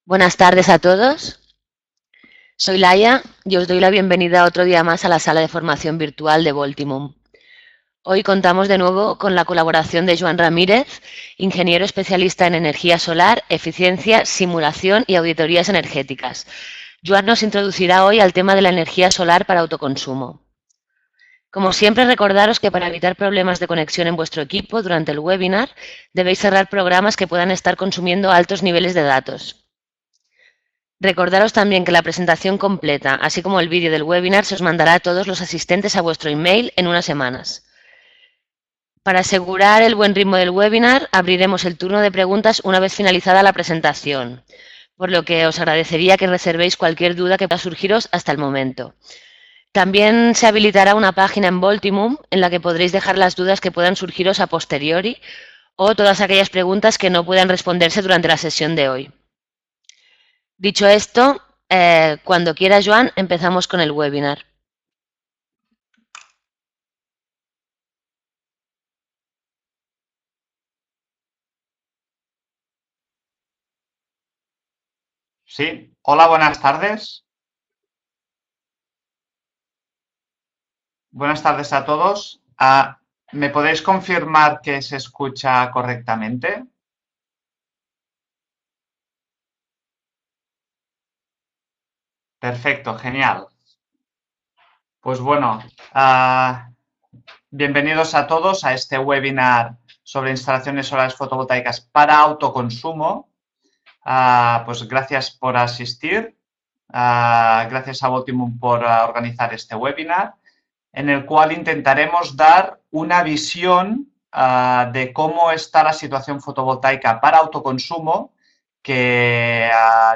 Buenas tardes a todos. Soy Laia y os doy la bienvenida otro día más a la sala de formación virtual de Voltimum. Hoy contamos de nuevo con la colaboración de Joan Ramírez, ingeniero especialista en energía solar, eficiencia, simulación y auditorías energéticas. Joan nos introducirá hoy al tema de la energía solar para autoconsumo. Como siempre, recordaros que para evitar problemas de conexión en vuestro equipo durante el webinar, debéis cerrar programas que puedan estar consumiendo altos niveles de datos. Recordaros también que la presentación completa, así como el vídeo del webinar, se os mandará a todos los asistentes a vuestro email en unas semanas. Para asegurar el buen ritmo del webinar, abriremos el turno de preguntas una vez finalizada la presentación, por lo que os agradecería que reservéis cualquier duda que pueda surgiros hasta el momento. También se habilitará una página en Voltimum en la que podréis dejar las dudas que puedan surgiros a posteriori o todas aquellas preguntas que no puedan responderse durante la sesión de hoy. Dicho esto, cuando quiera, Joan, empezamos con el webinar. Sí, hola, buenas tardes. Buenas tardes a todos. ¿Me podéis confirmar que se escucha correctamente? Perfecto, genial. Pues bueno, bienvenidos a todos a este webinar sobre instalaciones solares fotovoltaicas para autoconsumo. Pues gracias por asistir. Gracias a Voltimum por organizar este webinar, en el cual intentaremos dar una visión de cómo está la situación fotovoltaica para autoconsumo, que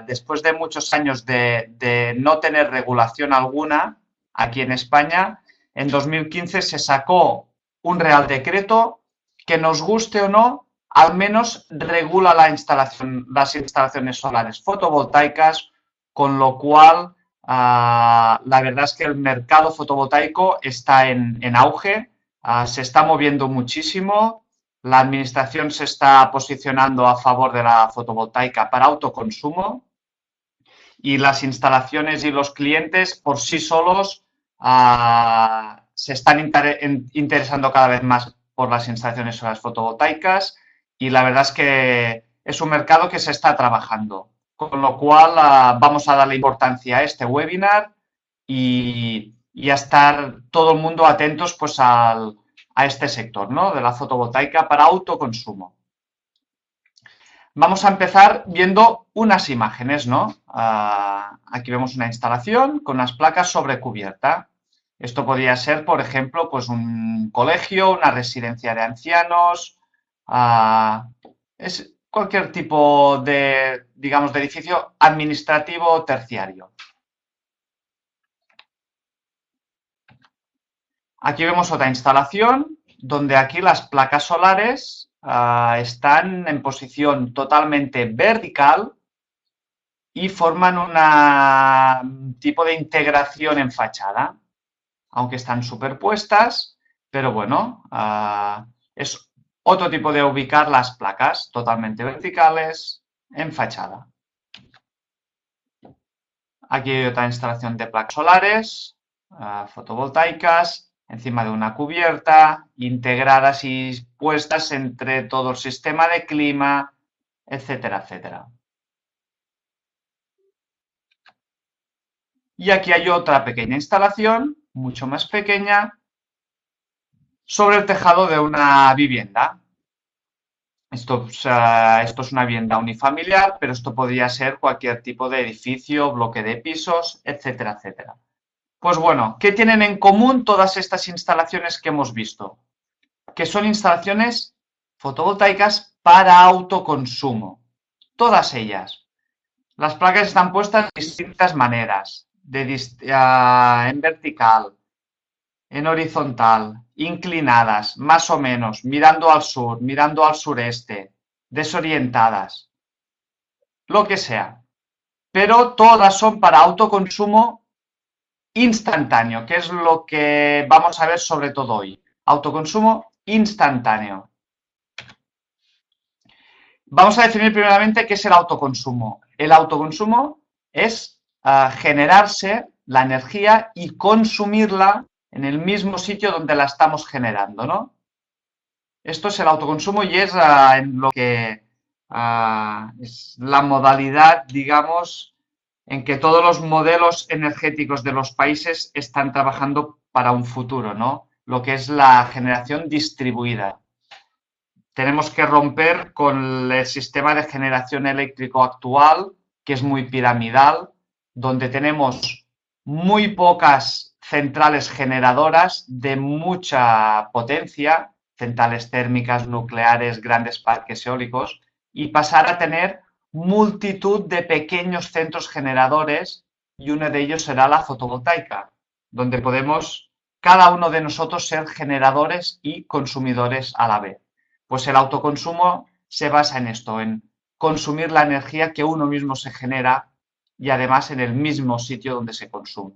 después de muchos años de no tener regulación alguna aquí en España, en 2015 se sacó un Real Decreto que, nos guste o no, al menos regula las instalaciones solares fotovoltaicas, con lo cual la verdad es que el mercado fotovoltaico está en auge, se está moviendo muchísimo, la administración se está posicionando a favor de la fotovoltaica para autoconsumo y las instalaciones y los clientes por sí solos se están interesando cada vez más por las instalaciones solares fotovoltaicas y la verdad es que es un mercado que se está trabajando. Con lo cual vamos a darle importancia a este webinar y a estar todo el mundo atentos pues a este sector, ¿no?, de la fotovoltaica para autoconsumo. Vamos a empezar viendo unas imágenes, ¿no? Aquí vemos una instalación con unas placas sobre cubierta. Esto podría ser, por ejemplo, pues un colegio, una residencia de ancianos, es cualquier tipo de, digamos, de edificio administrativo terciario. Aquí vemos otra instalación donde aquí las placas solares están en posición totalmente vertical y forman un tipo de integración en fachada, aunque están superpuestas, pero bueno, es otro tipo de ubicar las placas totalmente verticales en fachada. Aquí hay otra instalación de placas solares fotovoltaicas encima de una cubierta, integradas y puestas entre todo el sistema de clima, etcétera, etcétera. Y aquí hay otra pequeña instalación, mucho más pequeña, sobre el tejado de una vivienda. Esto es una vivienda unifamiliar, pero esto podría ser cualquier tipo de edificio, bloque de pisos, etcétera, etcétera. Pues bueno, ¿qué tienen en común todas estas instalaciones que hemos visto? Que son instalaciones fotovoltaicas para autoconsumo. Todas ellas. Las placas están puestas de distintas maneras, en vertical, en horizontal, inclinadas, más o menos, mirando al sur, mirando al sureste, desorientadas, lo que sea. Pero todas son para autoconsumo instantáneo, que es lo que vamos a ver sobre todo hoy. Autoconsumo instantáneo. Vamos a definir primeramente qué es el autoconsumo. el autoconsumo es generarse la energía y consumirla en el mismo sitio donde la estamos generando, ¿no? Esto es el autoconsumo y es en lo que es la modalidad, digamos, en que todos los modelos energéticos de los países están trabajando para un futuro, ¿no? Lo que es la generación distribuida. Tenemos que romper con el sistema de generación eléctrico actual, que es muy piramidal, donde tenemos muy pocas centrales generadoras de mucha potencia, centrales térmicas, nucleares, grandes parques eólicos, y pasar a tener multitud de pequeños centros generadores, y uno de ellos será la fotovoltaica, donde podemos cada uno de nosotros ser generadores y consumidores a la vez. Pues el autoconsumo se basa en esto, en consumir la energía que uno mismo se genera y además en el mismo sitio donde se consume.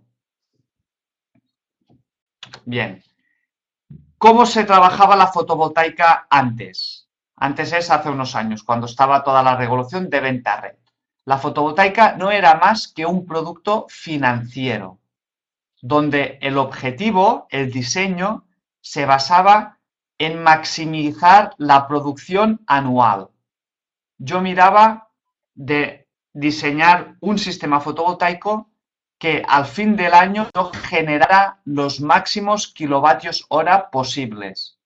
Bien, ¿cómo se trabajaba la fotovoltaica antes? Antes es hace unos años, cuando estaba toda la revolución de venta a red. La fotovoltaica no era más que un producto financiero, donde el objetivo, el diseño, se basaba en maximizar la producción anual. Yo miraba de diseñar un sistema fotovoltaico que al fin del año generara los máximos kilovatios hora posibles.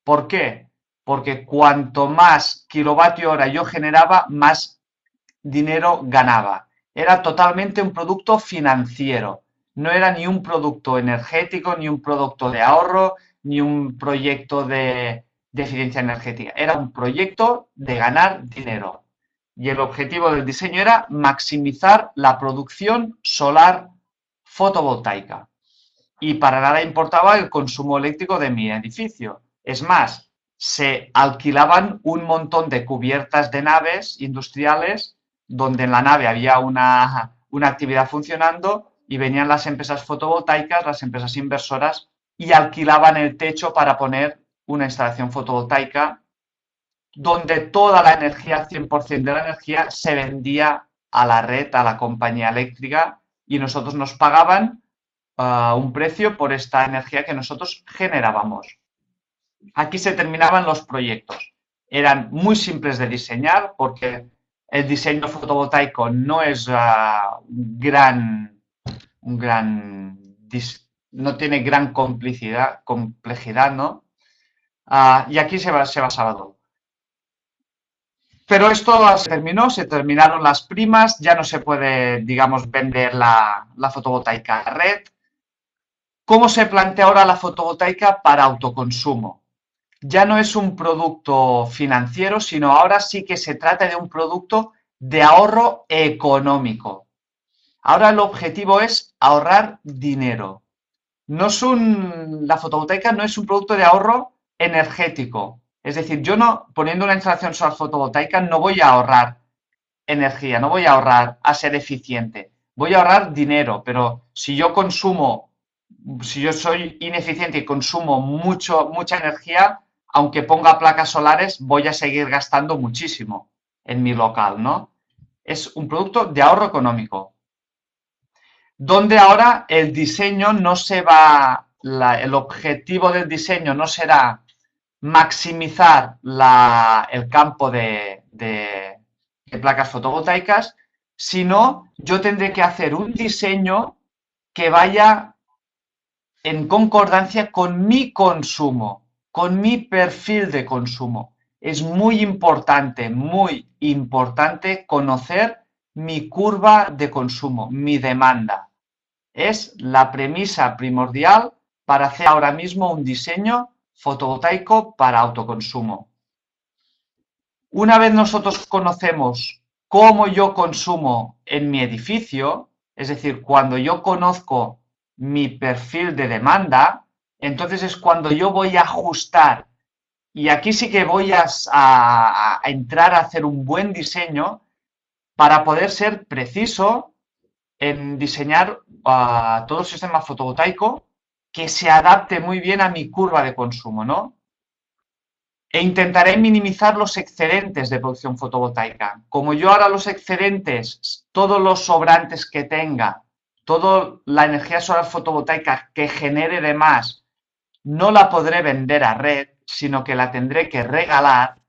¿Por qué? Porque cuanto más kilovatio hora yo generaba, más dinero ganaba. Era totalmente un producto financiero. No era ni un producto energético, ni un producto de ahorro, ni un proyecto de eficiencia energética. Era un proyecto de ganar dinero. Y el objetivo del diseño era maximizar la producción solar fotovoltaica. Y para nada importaba el consumo eléctrico de mi edificio. Es más, se alquilaban un montón de cubiertas de naves industriales donde en la nave había una actividad funcionando y venían las empresas fotovoltaicas, las empresas inversoras y alquilaban el techo para poner una instalación fotovoltaica donde toda la energía, 100% de la energía, se vendía a la red, a la compañía eléctrica y nosotros nos pagaban un precio por esta energía que nosotros generábamos. Aquí se terminaban los proyectos. Eran muy simples de diseñar porque el diseño fotovoltaico no es no tiene gran complejidad, ¿no? Y aquí se basaba todo. Pero esto se terminó, se terminaron las primas, ya no se puede, digamos, vender la fotovoltaica a red. ¿Cómo se plantea ahora la fotovoltaica para autoconsumo? Ya no es un producto financiero, sino ahora sí que se trata de un producto de ahorro económico. Ahora el objetivo es ahorrar dinero. La fotovoltaica no es un producto de ahorro energético. Es decir, yo no, poniendo una instalación solar fotovoltaica, no voy a ahorrar energía, no voy a ahorrar a ser eficiente. Voy a ahorrar dinero, pero si yo soy ineficiente y consumo mucha energía, aunque ponga placas solares, voy a seguir gastando muchísimo en mi local, ¿no? Es un producto de ahorro económico. Donde ahora el diseño no se va, el objetivo del diseño no será maximizar el campo de placas fotovoltaicas, sino yo tendré que hacer un diseño que vaya en concordancia con mi consumo, con mi perfil de consumo. Es muy importante conocer mi curva de consumo, mi demanda. Es la premisa primordial para hacer ahora mismo un diseño fotovoltaico para autoconsumo. Una vez nosotros conocemos cómo yo consumo en mi edificio, es decir, cuando yo conozco mi perfil de demanda, entonces es cuando yo voy a ajustar. Y aquí sí que voy a entrar a hacer un buen diseño para poder ser preciso en diseñar todo el sistema fotovoltaico que se adapte muy bien a mi curva de consumo, ¿no? E intentaré minimizar los excedentes de producción fotovoltaica. Como yo ahora los excedentes, todos los sobrantes que tenga, toda la energía solar fotovoltaica que genere de más, no la podré vender a red, sino que la tendré que regalar,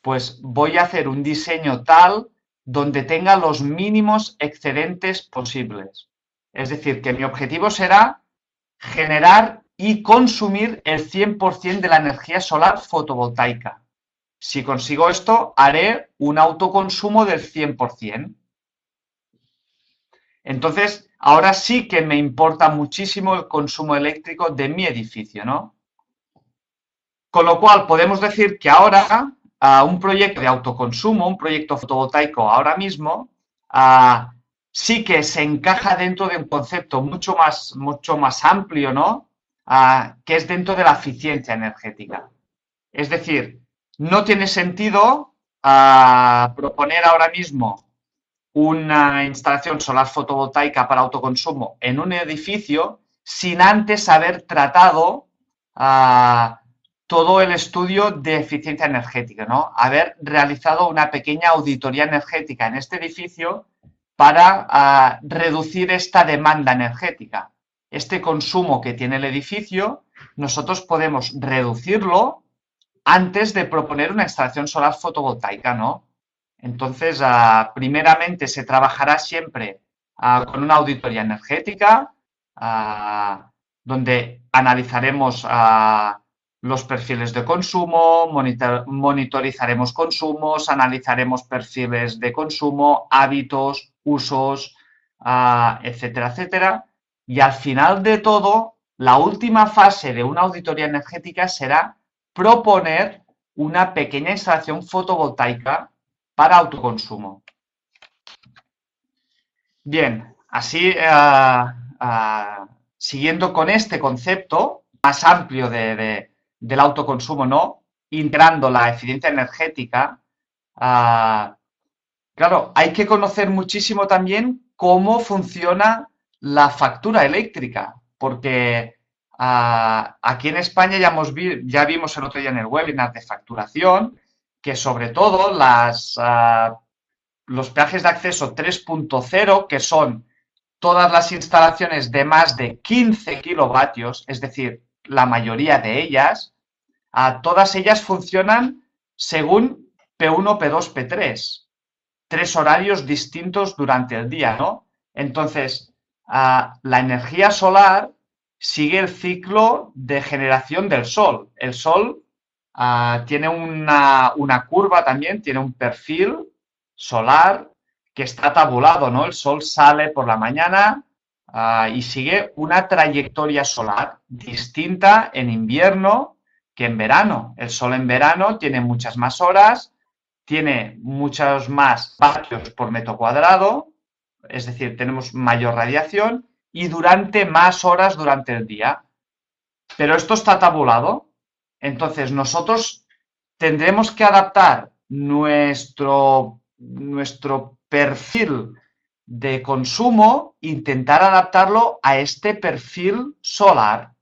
pues voy a hacer un diseño tal donde tenga los mínimos excedentes posibles. Es decir, que mi objetivo será generar y consumir el 100% de la energía solar fotovoltaica. Si consigo esto, haré un autoconsumo del 100%. Entonces, ahora sí que me importa muchísimo el consumo eléctrico de mi edificio, ¿no? Con lo cual, podemos decir que ahora un proyecto de autoconsumo, un proyecto fotovoltaico ahora mismo, sí que se encaja dentro de un concepto mucho más amplio, ¿no? Que es dentro de la eficiencia energética. Es decir, no tiene sentido proponer ahora mismo una instalación solar fotovoltaica para autoconsumo en un edificio sin antes haber tratado todo el estudio de eficiencia energética, ¿no? Haber realizado una pequeña auditoría energética en este edificio para reducir esta demanda energética. Este consumo que tiene el edificio, nosotros podemos reducirlo antes de proponer una instalación solar fotovoltaica, ¿no? Entonces, primeramente se trabajará siempre con una auditoría energética, donde analizaremos los perfiles de consumo, monitorizaremos consumos, analizaremos perfiles de consumo, hábitos, usos, etcétera, etcétera. Y al final de todo, la última fase de una auditoría energética será proponer una pequeña instalación fotovoltaica para autoconsumo. Bien, así, siguiendo con este concepto más amplio del autoconsumo, ¿no? Integrando la eficiencia energética, claro, hay que conocer muchísimo también cómo funciona la factura eléctrica, porque aquí en España ya vimos el otro día en el webinar de facturación que sobre todo los peajes de acceso 3.0, que son todas las instalaciones de más de 15 kilovatios, es decir, la mayoría de ellas, todas ellas funcionan según P1, P2, P3. 3 horarios distintos durante el día, ¿no? Entonces, la energía solar sigue el ciclo de generación del sol. El sol tiene una curva también, tiene un perfil solar que está tabulado, ¿no? El sol sale por la mañana y sigue una trayectoria solar distinta en invierno que en verano. El sol en verano tiene muchas más horas, tiene muchos más vatios por metro cuadrado, es decir, tenemos mayor radiación y durante más horas durante el día. Pero esto está tabulado. Entonces, nosotros tendremos que adaptar nuestro perfil de consumo, intentar adaptarlo a este perfil solar.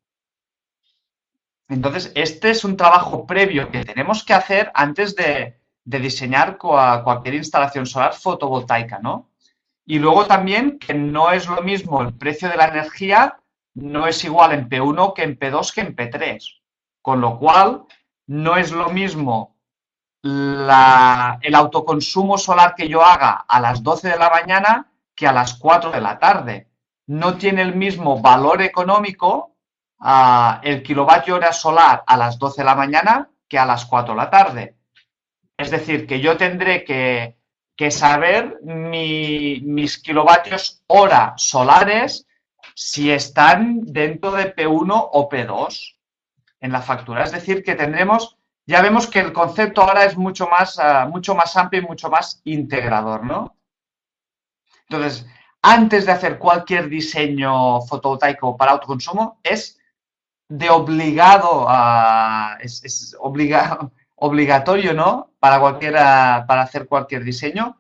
Entonces, este es un trabajo previo que tenemos que hacer antes de diseñar cualquier instalación solar fotovoltaica, ¿no? Y luego también que no es lo mismo el precio de la energía, no es igual en P1 que en P2 que en P3. Con lo cual, no es lo mismo el autoconsumo solar que yo haga a las 12 de la mañana que a las 4 de la tarde. No tiene el mismo valor económico el kilovatio hora solar a las 12 de la mañana que a las 4 de la tarde. Es decir, que yo tendré que saber mis kilovatios hora solares si están dentro de P1 o P2 en la factura. Es decir, que tendremos, ya vemos que el concepto ahora es mucho más amplio y mucho más integrador, ¿no? Entonces, antes de hacer cualquier diseño fotovoltaico para autoconsumo, es de obligado, es obligatorio, ¿no? Para hacer cualquier diseño,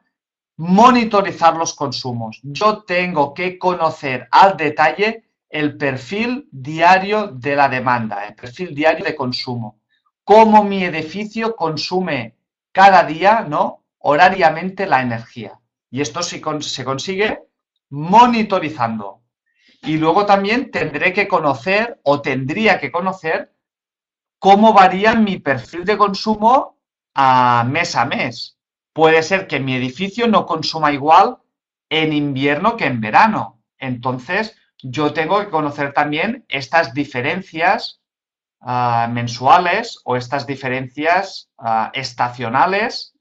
monitorizar los consumos. Yo tengo que conocer al detalle el perfil diario de la demanda, el perfil diario de consumo. cómo mi edificio consume cada día, ¿no? Horariamente la energía. Y esto se consigue monitorizando. Y luego también tendré que conocer o tendría que conocer cómo varía mi perfil de consumo a mes. Puede ser que mi edificio no consuma igual en invierno que en verano. Entonces, yo tengo que conocer también estas diferencias mensuales o estas diferencias estacionales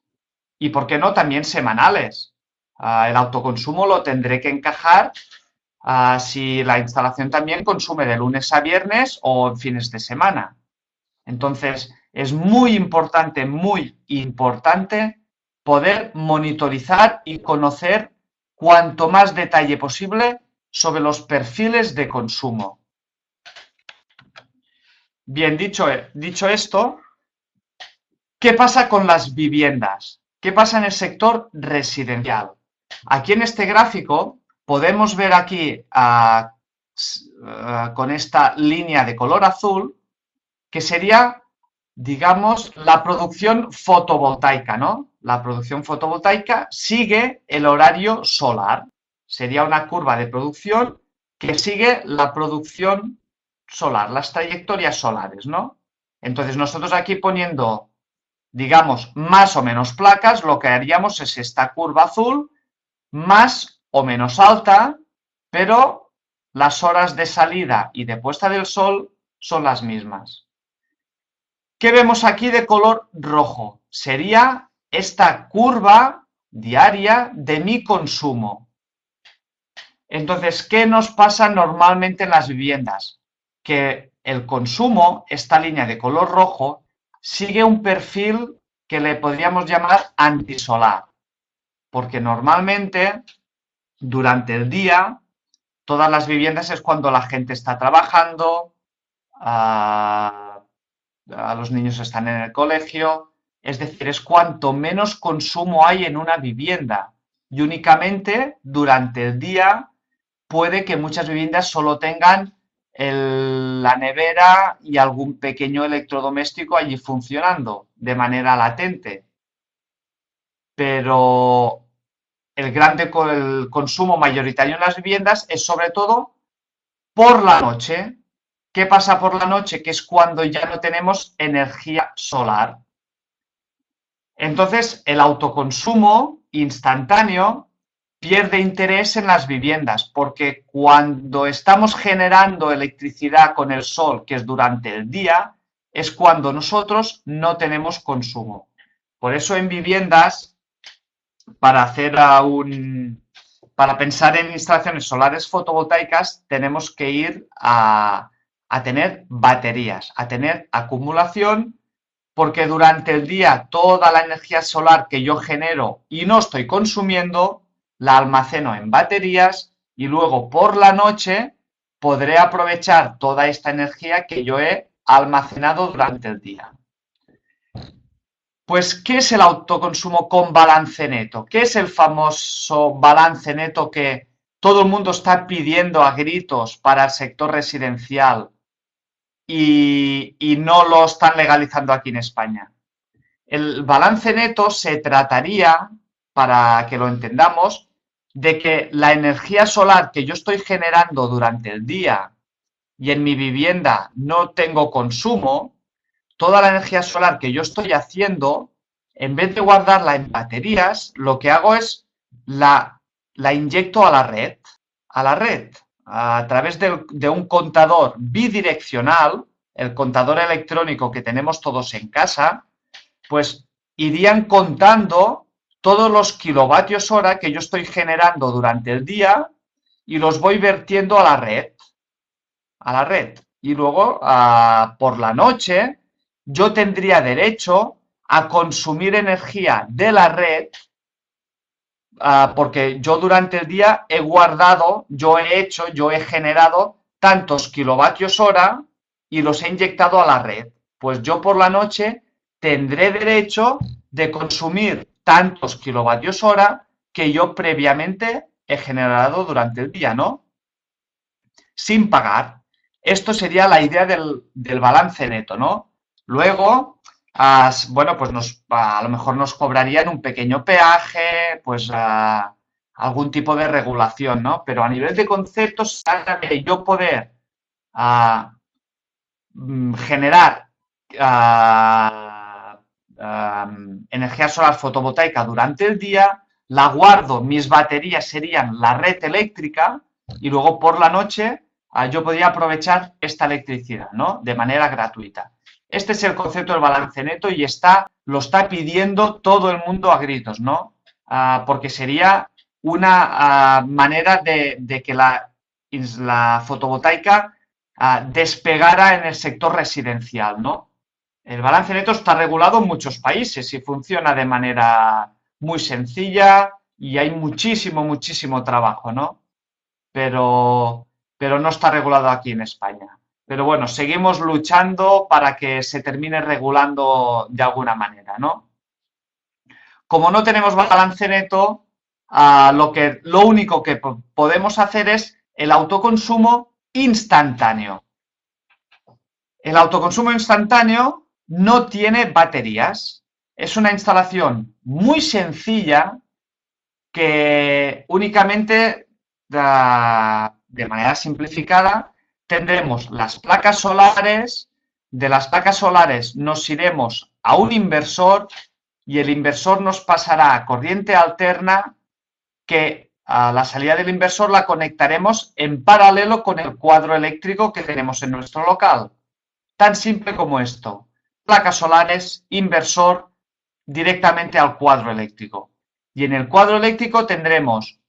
y, ¿por qué no?, también semanales. El autoconsumo lo tendré que encajar si la instalación también consume de lunes a viernes o en fines de semana. Entonces, es muy importante poder monitorizar y conocer cuanto más detalle posible sobre los perfiles de consumo. Bien, dicho esto, ¿qué pasa con las viviendas? ¿Qué pasa en el sector residencial? Aquí en este gráfico podemos ver aquí con esta línea de color azul que sería, digamos, la producción fotovoltaica, ¿no? La producción fotovoltaica sigue el horario solar. Sería una curva de producción que sigue la producción solar, las trayectorias solares, ¿no? Entonces, nosotros aquí poniendo, digamos, más o menos placas, lo que haríamos es esta curva azul, más o menos alta, pero las horas de salida y de puesta del sol son las mismas. ¿Qué vemos aquí de color rojo? Sería esta curva diaria de mi consumo. Entonces, ¿qué nos pasa normalmente en las viviendas? Que el consumo, esta línea de color rojo, sigue un perfil que le podríamos llamar antisolar. Porque normalmente, durante el día, todas las viviendas es cuando la gente está trabajando, los niños están en el colegio, es decir, es cuanto menos consumo hay en una vivienda. Y únicamente durante el día puede que muchas viviendas solo tengan la nevera y algún pequeño electrodoméstico allí funcionando de manera latente. Pero el consumo mayoritario en las viviendas es sobre todo por la noche. ¿Qué pasa por la noche? Que es cuando ya no tenemos energía solar. Entonces, el autoconsumo instantáneo pierde interés en las viviendas, porque cuando estamos generando electricidad con el sol, que es durante el día, es cuando nosotros no tenemos consumo. Por eso en viviendas, para pensar en instalaciones solares fotovoltaicas, tenemos que ir a tener baterías, a tener acumulación, porque durante el día toda la energía solar que yo genero y no estoy consumiendo, la almaceno en baterías y luego por la noche podré aprovechar toda esta energía que yo he almacenado durante el día. Pues, ¿qué es el autoconsumo con balance neto? ¿Qué es el famoso balance neto que todo el mundo está pidiendo a gritos para el sector residencial y no lo están legalizando aquí en España? El balance neto se trataría, para que lo entendamos, de que la energía solar que yo estoy generando durante el día y en mi vivienda no tengo consumo, toda la energía solar que yo estoy haciendo, en vez de guardarla en baterías, lo que hago es la inyecto a la red, a través de un contador bidireccional, el contador electrónico que tenemos todos en casa, pues irían contando todos los kilovatios hora que yo estoy generando durante el día y los voy vertiendo a la red. Y luego, por la noche, yo tendría derecho a consumir energía de la red porque yo durante el día he guardado, yo he generado tantos kilovatios hora y los he inyectado a la red. Pues yo por la noche tendré derecho de consumir tantos kilovatios hora que yo previamente he generado durante el día, ¿no? Sin pagar. Esto sería la idea del balance neto, ¿no? Luego, bueno, pues a lo mejor nos cobrarían un pequeño peaje, pues algún tipo de regulación, ¿no? Pero a nivel de conceptos, yo poder ah, generar energía solar fotovoltaica durante el día, la guardo, mis baterías serían la red eléctrica y luego por la noche yo podría aprovechar esta electricidad, ¿no? De manera gratuita. Este es el concepto del balance neto y lo está pidiendo todo el mundo a gritos, ¿no? Porque sería una manera de que la fotovoltaica despegara en el sector residencial, ¿no? El balance neto está regulado en muchos países y funciona de manera muy sencilla y hay muchísimo trabajo, ¿no? Pero, pero no está regulado aquí en España. Pero bueno, seguimos luchando para que se termine regulando de alguna manera, ¿no? Como no tenemos balance neto, lo único que podemos hacer es el autoconsumo instantáneo. El autoconsumo instantáneo no tiene baterías. Es una instalación muy sencilla que únicamente, de manera simplificada, tendremos las placas solares. De las placas solares nos iremos a un inversor y el inversor nos pasará a corriente alterna que a la salida del inversor la conectaremos en paralelo con el cuadro eléctrico que tenemos en nuestro local. Tan simple como esto. Placas solares, inversor, directamente al cuadro eléctrico. Y en el cuadro eléctrico tendremos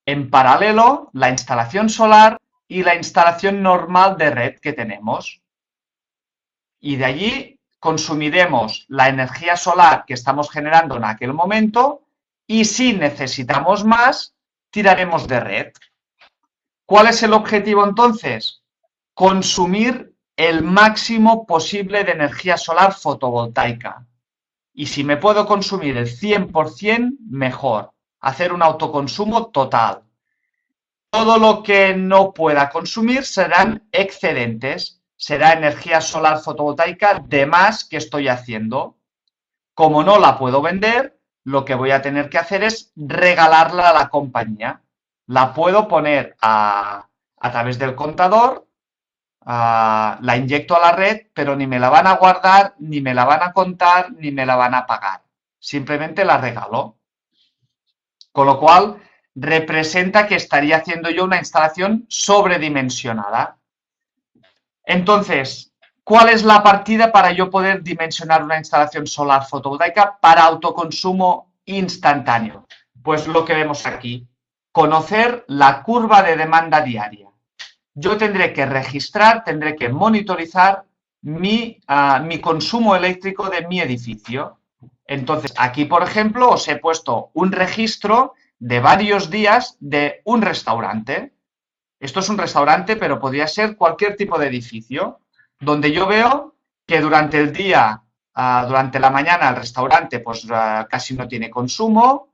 en paralelo la instalación solar y la instalación normal de red que tenemos. Y de allí consumiremos la energía solar que estamos generando en aquel momento y si necesitamos más, tiraremos de red. ¿Cuál es el objetivo entonces? Consumir el máximo posible de energía solar fotovoltaica. Y si me puedo consumir el 100%, mejor. Hacer un autoconsumo total. Todo lo que no pueda consumir serán excedentes. Será energía solar fotovoltaica de más que estoy haciendo. Como no la puedo vender, lo que voy a tener que hacer es regalarla a la compañía. La puedo poner a través del contador, la inyecto a la red, pero ni me la van a guardar, ni me la van a contar, ni me la van a pagar. Simplemente la regalo. Con lo cual, representa que estaría haciendo yo una instalación sobredimensionada. Entonces, ¿cuál es la partida para yo poder dimensionar una instalación solar fotovoltaica para autoconsumo instantáneo? Pues lo que vemos aquí, conocer la curva de demanda diaria. Yo tendré que registrar, tendré que monitorizar mi consumo eléctrico de mi edificio. Entonces, aquí, por ejemplo, os he puesto un registro de varios días de un restaurante. Esto es un restaurante, pero podría ser cualquier tipo de edificio, donde yo veo que durante el día, durante la mañana, el restaurante pues casi no tiene consumo,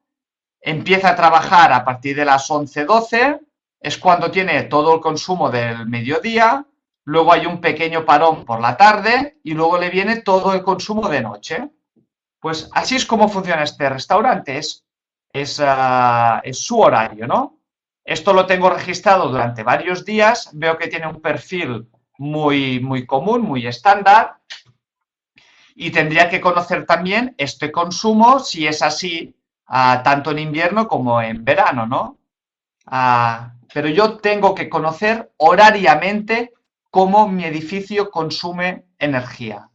empieza a trabajar a partir de las 11-12, es cuando tiene todo el consumo del mediodía, luego hay un pequeño parón por la tarde y luego le viene todo el consumo de noche. Pues así es como funciona este restaurante, es su horario, ¿no? Esto lo tengo registrado durante varios días, veo que tiene un perfil muy común, muy estándar, y tendría que conocer también este consumo, si es así, tanto en invierno como en verano, ¿no? Pero yo tengo que conocer horariamente cómo mi edificio consume energía.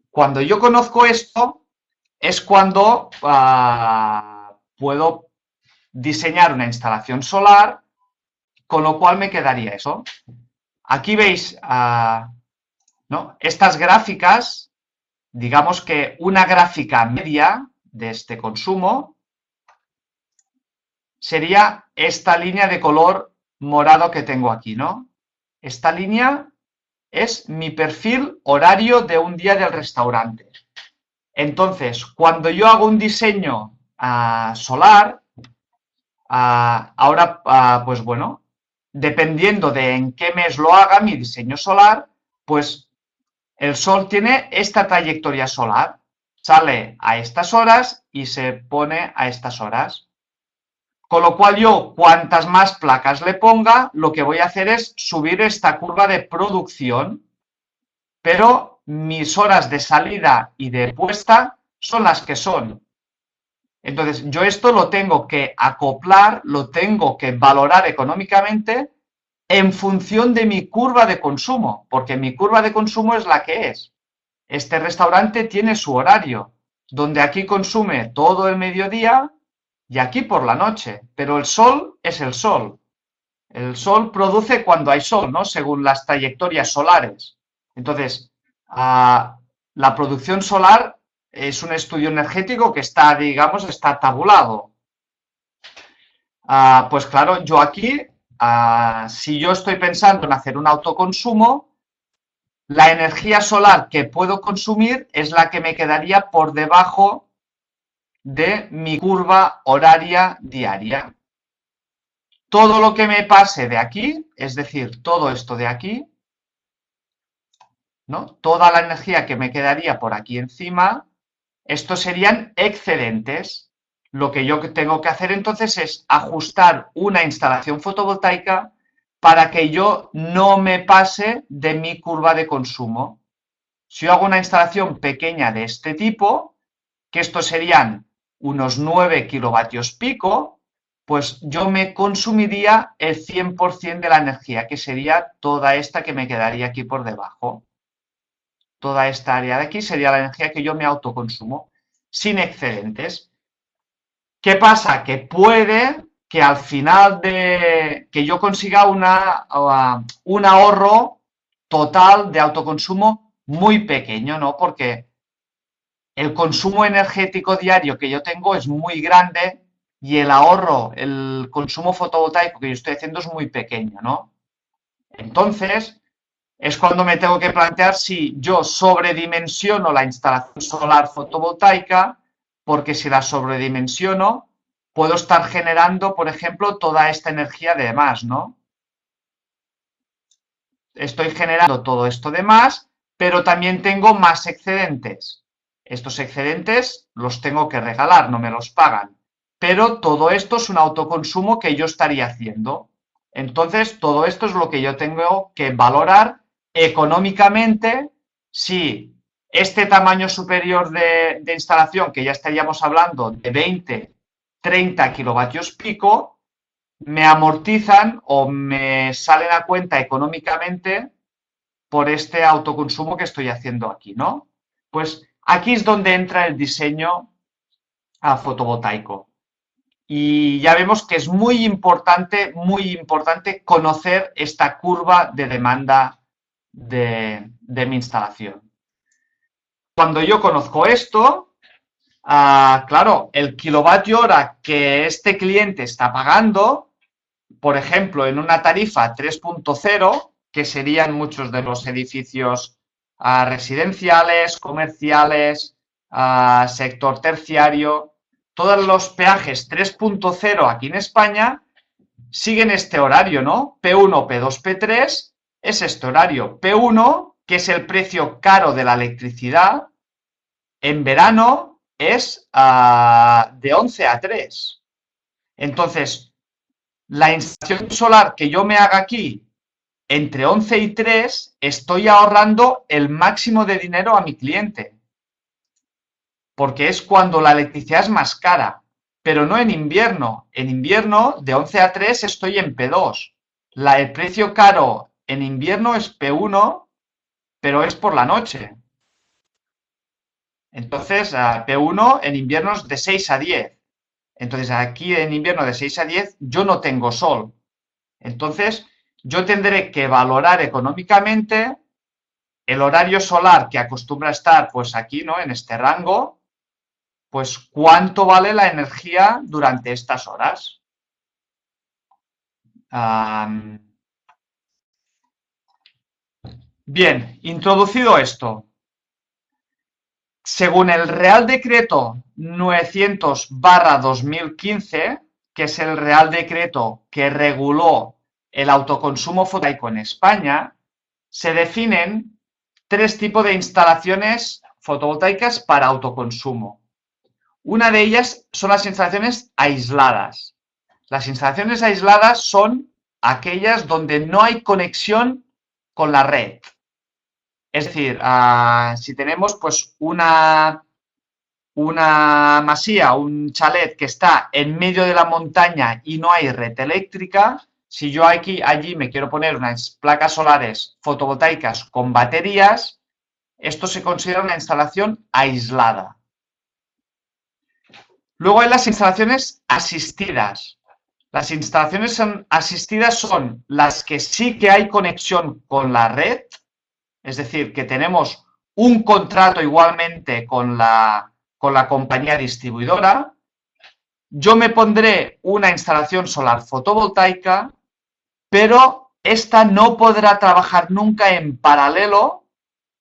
Cuando yo conozco esto, es cuando puedo diseñar una instalación solar, con lo cual me quedaría eso. Aquí veis, ¿no? Estas gráficas, digamos que una gráfica media de este consumo sería esta línea de color morado que tengo aquí, ¿no? Esta línea es mi perfil horario de un día del restaurante. Entonces, cuando yo hago un diseño solar, ahora, pues bueno, dependiendo de en qué mes lo haga mi diseño solar, pues El Sol tiene esta trayectoria solar. Sale a estas horas y se pone a estas horas. Con lo cual yo, cuantas más placas le ponga, lo que voy a hacer es subir esta curva de producción, pero mis horas de salida y de puesta son las que son. Entonces, yo esto lo tengo que acoplar, lo tengo que valorar económicamente en función de mi curva de consumo, porque mi curva de consumo es la que es. Este restaurante tiene su horario, donde aquí consume todo el mediodía y aquí por la noche, pero el sol es el sol. El sol produce cuando hay sol, ¿no? Según las trayectorias solares. Entonces, la producción solar es un estudio energético que está, digamos, está tabulado. Pues claro, yo aquí, si yo estoy pensando en hacer un autoconsumo, la energía solar que puedo consumir es la que me quedaría por debajo de mi curva horaria diaria. Todo lo que me pase de aquí, es decir, todo esto de aquí, ¿no? Toda la energía que me quedaría por aquí encima, estos serían excedentes. Lo que yo tengo que hacer entonces es ajustar una instalación fotovoltaica para que yo no me pase de mi curva de consumo. Si yo hago una instalación pequeña de este tipo, que estos serían unos 9 kilovatios pico, pues yo me consumiría el 100% de la energía, que sería toda esta que me quedaría aquí por debajo. Toda esta área de aquí sería la energía que yo me autoconsumo, sin excedentes. ¿Qué pasa? Que puede que al final de que yo consiga un ahorro total de autoconsumo muy pequeño, ¿no? Porque el consumo energético diario que yo tengo es muy grande y el ahorro, el consumo fotovoltaico que yo estoy haciendo es muy pequeño, ¿no? Entonces, es cuando me tengo que plantear si yo sobredimensiono la instalación solar fotovoltaica, porque si la sobredimensiono, puedo estar generando, por ejemplo, toda esta energía de más, ¿no? Estoy generando todo esto de más, pero también tengo más excedentes. Estos excedentes los tengo que regalar, no me los pagan. Pero todo esto es un autoconsumo que yo estaría haciendo. Entonces, todo esto es lo que yo tengo que valorar económicamente si este tamaño superior de instalación, que ya estaríamos hablando de 20, 30 kilovatios pico, me amortizan o me salen a cuenta económicamente por este autoconsumo que estoy haciendo aquí, ¿no? Pues aquí es donde entra el diseño fotovoltaico. Y ya vemos que es muy importante conocer esta curva de demanda de mi instalación. Cuando yo conozco esto, claro, el kilovatio hora que este cliente está pagando, por ejemplo, en una tarifa 3.0, que serían muchos de los edificios residenciales, comerciales, sector terciario, todos los peajes 3.0 aquí en España siguen este horario, ¿no? P1, P2, P3 es este horario. P1, que es el precio caro de la electricidad, en verano es de 11 a 3. Entonces, la instalación solar que yo me haga aquí entre 11 y 3, estoy ahorrando el máximo de dinero a mi cliente. Porque es cuando la electricidad es más cara, pero no en invierno. En invierno, de 11 a 3, estoy en P2. El precio caro en invierno es P1, pero es por la noche. Entonces, P1 en invierno es de 6 a 10. Entonces, aquí en invierno de 6 a 10 yo no tengo sol. Entonces, yo tendré que valorar económicamente el horario solar que acostumbra estar, pues aquí, ¿no? En este rango, pues cuánto vale la energía durante estas horas. Bien, introducido esto, según el Real Decreto 900/2015, que es el Real Decreto que reguló el autoconsumo fotovoltaico en España, se definen tres tipos de instalaciones fotovoltaicas para autoconsumo. Una de ellas son las instalaciones aisladas. Las instalaciones aisladas son aquellas donde no hay conexión con la red. Es decir, si tenemos pues una masía, un chalet que está en medio de la montaña y no hay red eléctrica, si yo allí me quiero poner unas placas solares fotovoltaicas con baterías, esto se considera una instalación aislada. Luego hay las instalaciones asistidas. Las instalaciones asistidas son las que sí que hay conexión con la red, es decir, que tenemos un contrato igualmente con la compañía distribuidora. Yo me pondré una instalación solar fotovoltaica, pero esta no podrá trabajar nunca en paralelo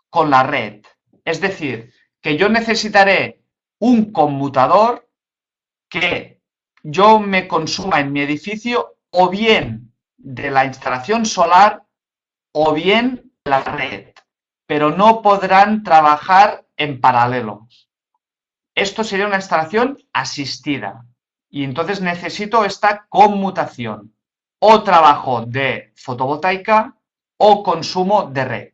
con la red. Es decir, que yo necesitaré un conmutador que yo me consuma en mi edificio o bien de la instalación solar o bien de la red, pero no podrán trabajar en paralelo. Esto sería una instalación asistida y entonces necesito esta conmutación, o trabajo de fotovoltaica o consumo de red.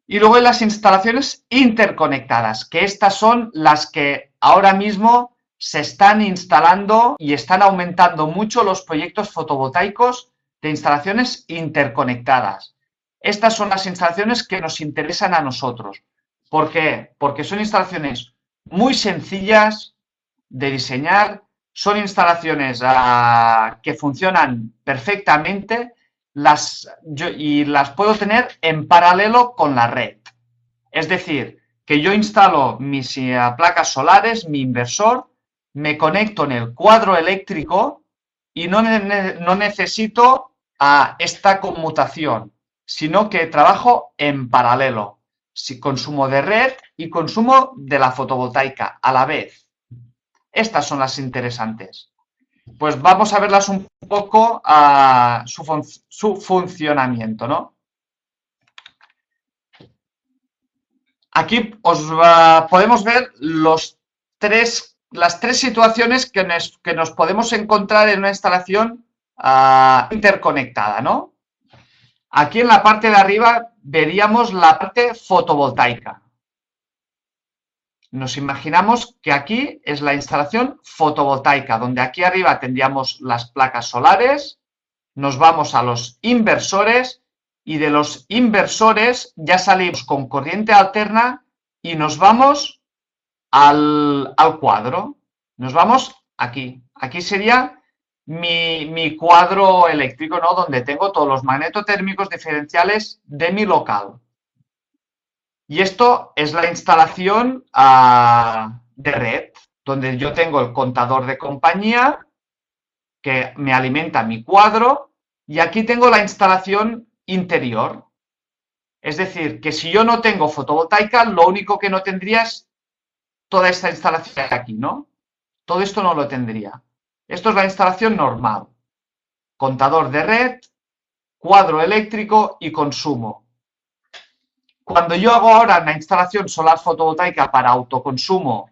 Y luego hay las instalaciones interconectadas, que estas son las que ahora mismo se están instalando y están aumentando mucho los proyectos fotovoltaicos de instalaciones interconectadas. Estas son las instalaciones que nos interesan a nosotros. ¿Por qué? Porque son instalaciones muy sencillas de diseñar, son instalaciones que funcionan perfectamente y las puedo tener en paralelo con la red. Es decir, que yo instalo mis placas solares, mi inversor, me conecto en el cuadro eléctrico y no necesito esta conmutación, sino que trabajo en paralelo. Si consumo de red y consumo de la fotovoltaica a la vez. Estas son las interesantes. Pues vamos a verlas un poco a su funcionamiento, ¿no? Aquí podemos ver las tres situaciones que nos podemos encontrar en una instalación interconectada, ¿no? Aquí en la parte de arriba veríamos la parte fotovoltaica. Nos imaginamos que aquí es la instalación fotovoltaica, donde aquí arriba tendríamos las placas solares, nos vamos a los inversores y de los inversores ya salimos con corriente alterna y nos vamos al cuadro. Nos vamos aquí. Aquí sería mi cuadro eléctrico, ¿no? Donde tengo todos los magnetotérmicos diferenciales de mi local. Y esto es la instalación de red, donde yo tengo el contador de compañía que me alimenta mi cuadro y aquí tengo la instalación interior. Es decir, que si yo no tengo fotovoltaica, lo único que no tendría es toda esta instalación de aquí, ¿no? Todo esto no lo tendría. Esto es la instalación normal. Contador de red, cuadro eléctrico y consumo. Cuando yo hago ahora una instalación solar fotovoltaica para autoconsumo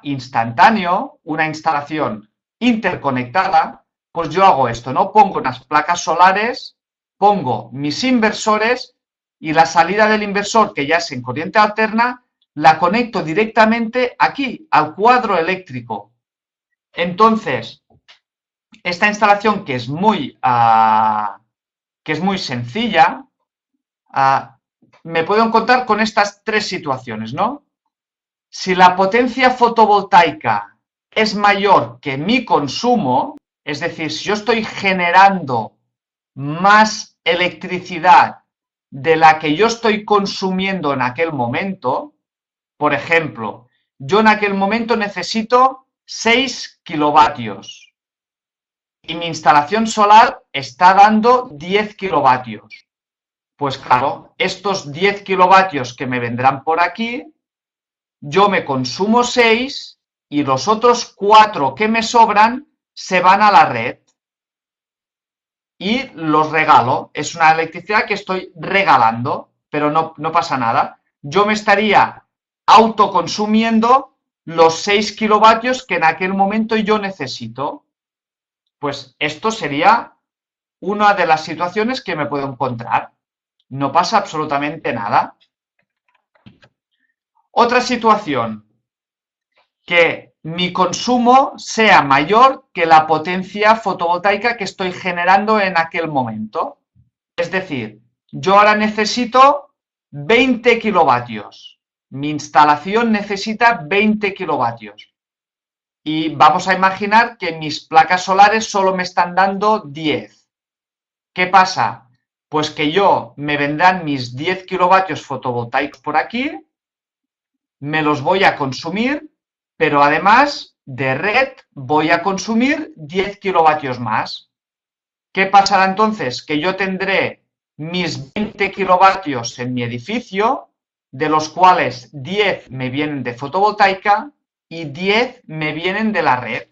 instantáneo, una instalación interconectada, pues yo hago esto, ¿no? Pongo unas placas solares, pongo mis inversores y la salida del inversor, que ya es en corriente alterna, la conecto directamente aquí, al cuadro eléctrico. Entonces, esta instalación que es muy sencilla, me puedo encontrar con estas tres situaciones, ¿no? Si la potencia fotovoltaica es mayor que mi consumo, es decir, si yo estoy generando más electricidad de la que yo estoy consumiendo en aquel momento, por ejemplo, yo en aquel momento necesito 6 kilovatios y mi instalación solar está dando 10 kilovatios. Pues claro, estos 10 kilovatios que me vendrán por aquí, yo me consumo 6 y los otros 4 que me sobran se van a la red. y los regalo. Es una electricidad que estoy regalando, pero no pasa nada. Yo me estaría autoconsumiendo los 6 kilovatios que en aquel momento yo necesito. Pues esto sería una de las situaciones que me puedo encontrar. No pasa absolutamente nada. Otra situación, que mi consumo sea mayor que la potencia fotovoltaica que estoy generando en aquel momento. Es decir, yo ahora necesito 20 kilovatios. Mi instalación necesita 20 kilovatios. Y vamos a imaginar que mis placas solares solo me están dando 10. ¿Qué pasa? Pues que me vendrán mis 10 kilovatios fotovoltaicos por aquí, me los voy a consumir, pero además de red voy a consumir 10 kilovatios más. ¿Qué pasará entonces? Que yo tendré mis 20 kilovatios en mi edificio, de los cuales 10 me vienen de fotovoltaica y 10 me vienen de la red.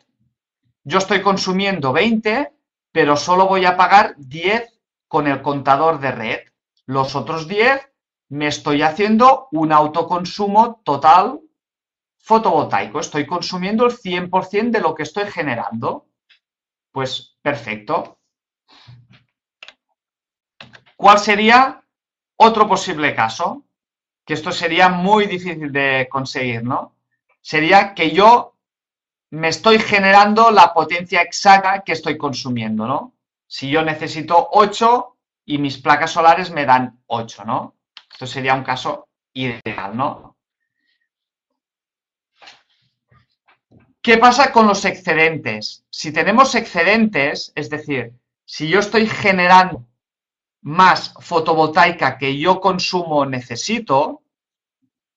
Yo estoy consumiendo 20, pero solo voy a pagar 10 con el contador de red. Los otros 10 me estoy haciendo un autoconsumo total fotovoltaico. Estoy consumiendo el 100% de lo que estoy generando. Pues perfecto. ¿Cuál sería otro posible caso? Que esto sería muy difícil de conseguir, ¿no? Sería que yo me estoy generando la potencia exacta que estoy consumiendo, ¿no? Si yo necesito 8 y mis placas solares me dan 8, ¿no? Esto sería un caso ideal, ¿no? ¿Qué pasa con los excedentes? Si tenemos excedentes, es decir, si yo estoy generando más fotovoltaica que yo consumo necesito,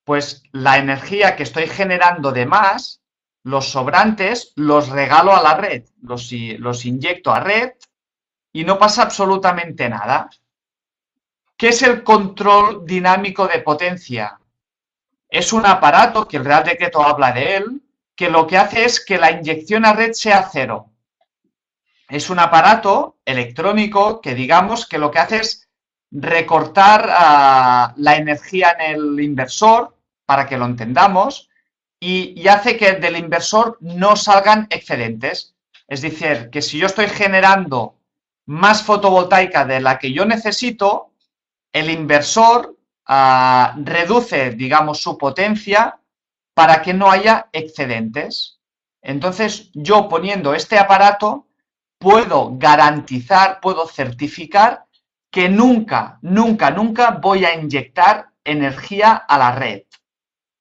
pues la energía que estoy generando de más, los sobrantes, los regalo a la red, los inyecto a red y no pasa absolutamente nada. ¿Qué es el control dinámico de potencia? Es un aparato, que el Real Decreto habla de él, que lo que hace es que la inyección a red sea cero. Es un aparato electrónico que digamos que lo que hace es recortar la energía en el inversor, para que lo entendamos, y hace que del inversor no salgan excedentes. Es decir, que si yo estoy generando más fotovoltaica de la que yo necesito, el inversor reduce, digamos, su potencia para que no haya excedentes. Entonces, yo poniendo este aparato puedo garantizar, puedo certificar que nunca, nunca, nunca voy a inyectar energía a la red.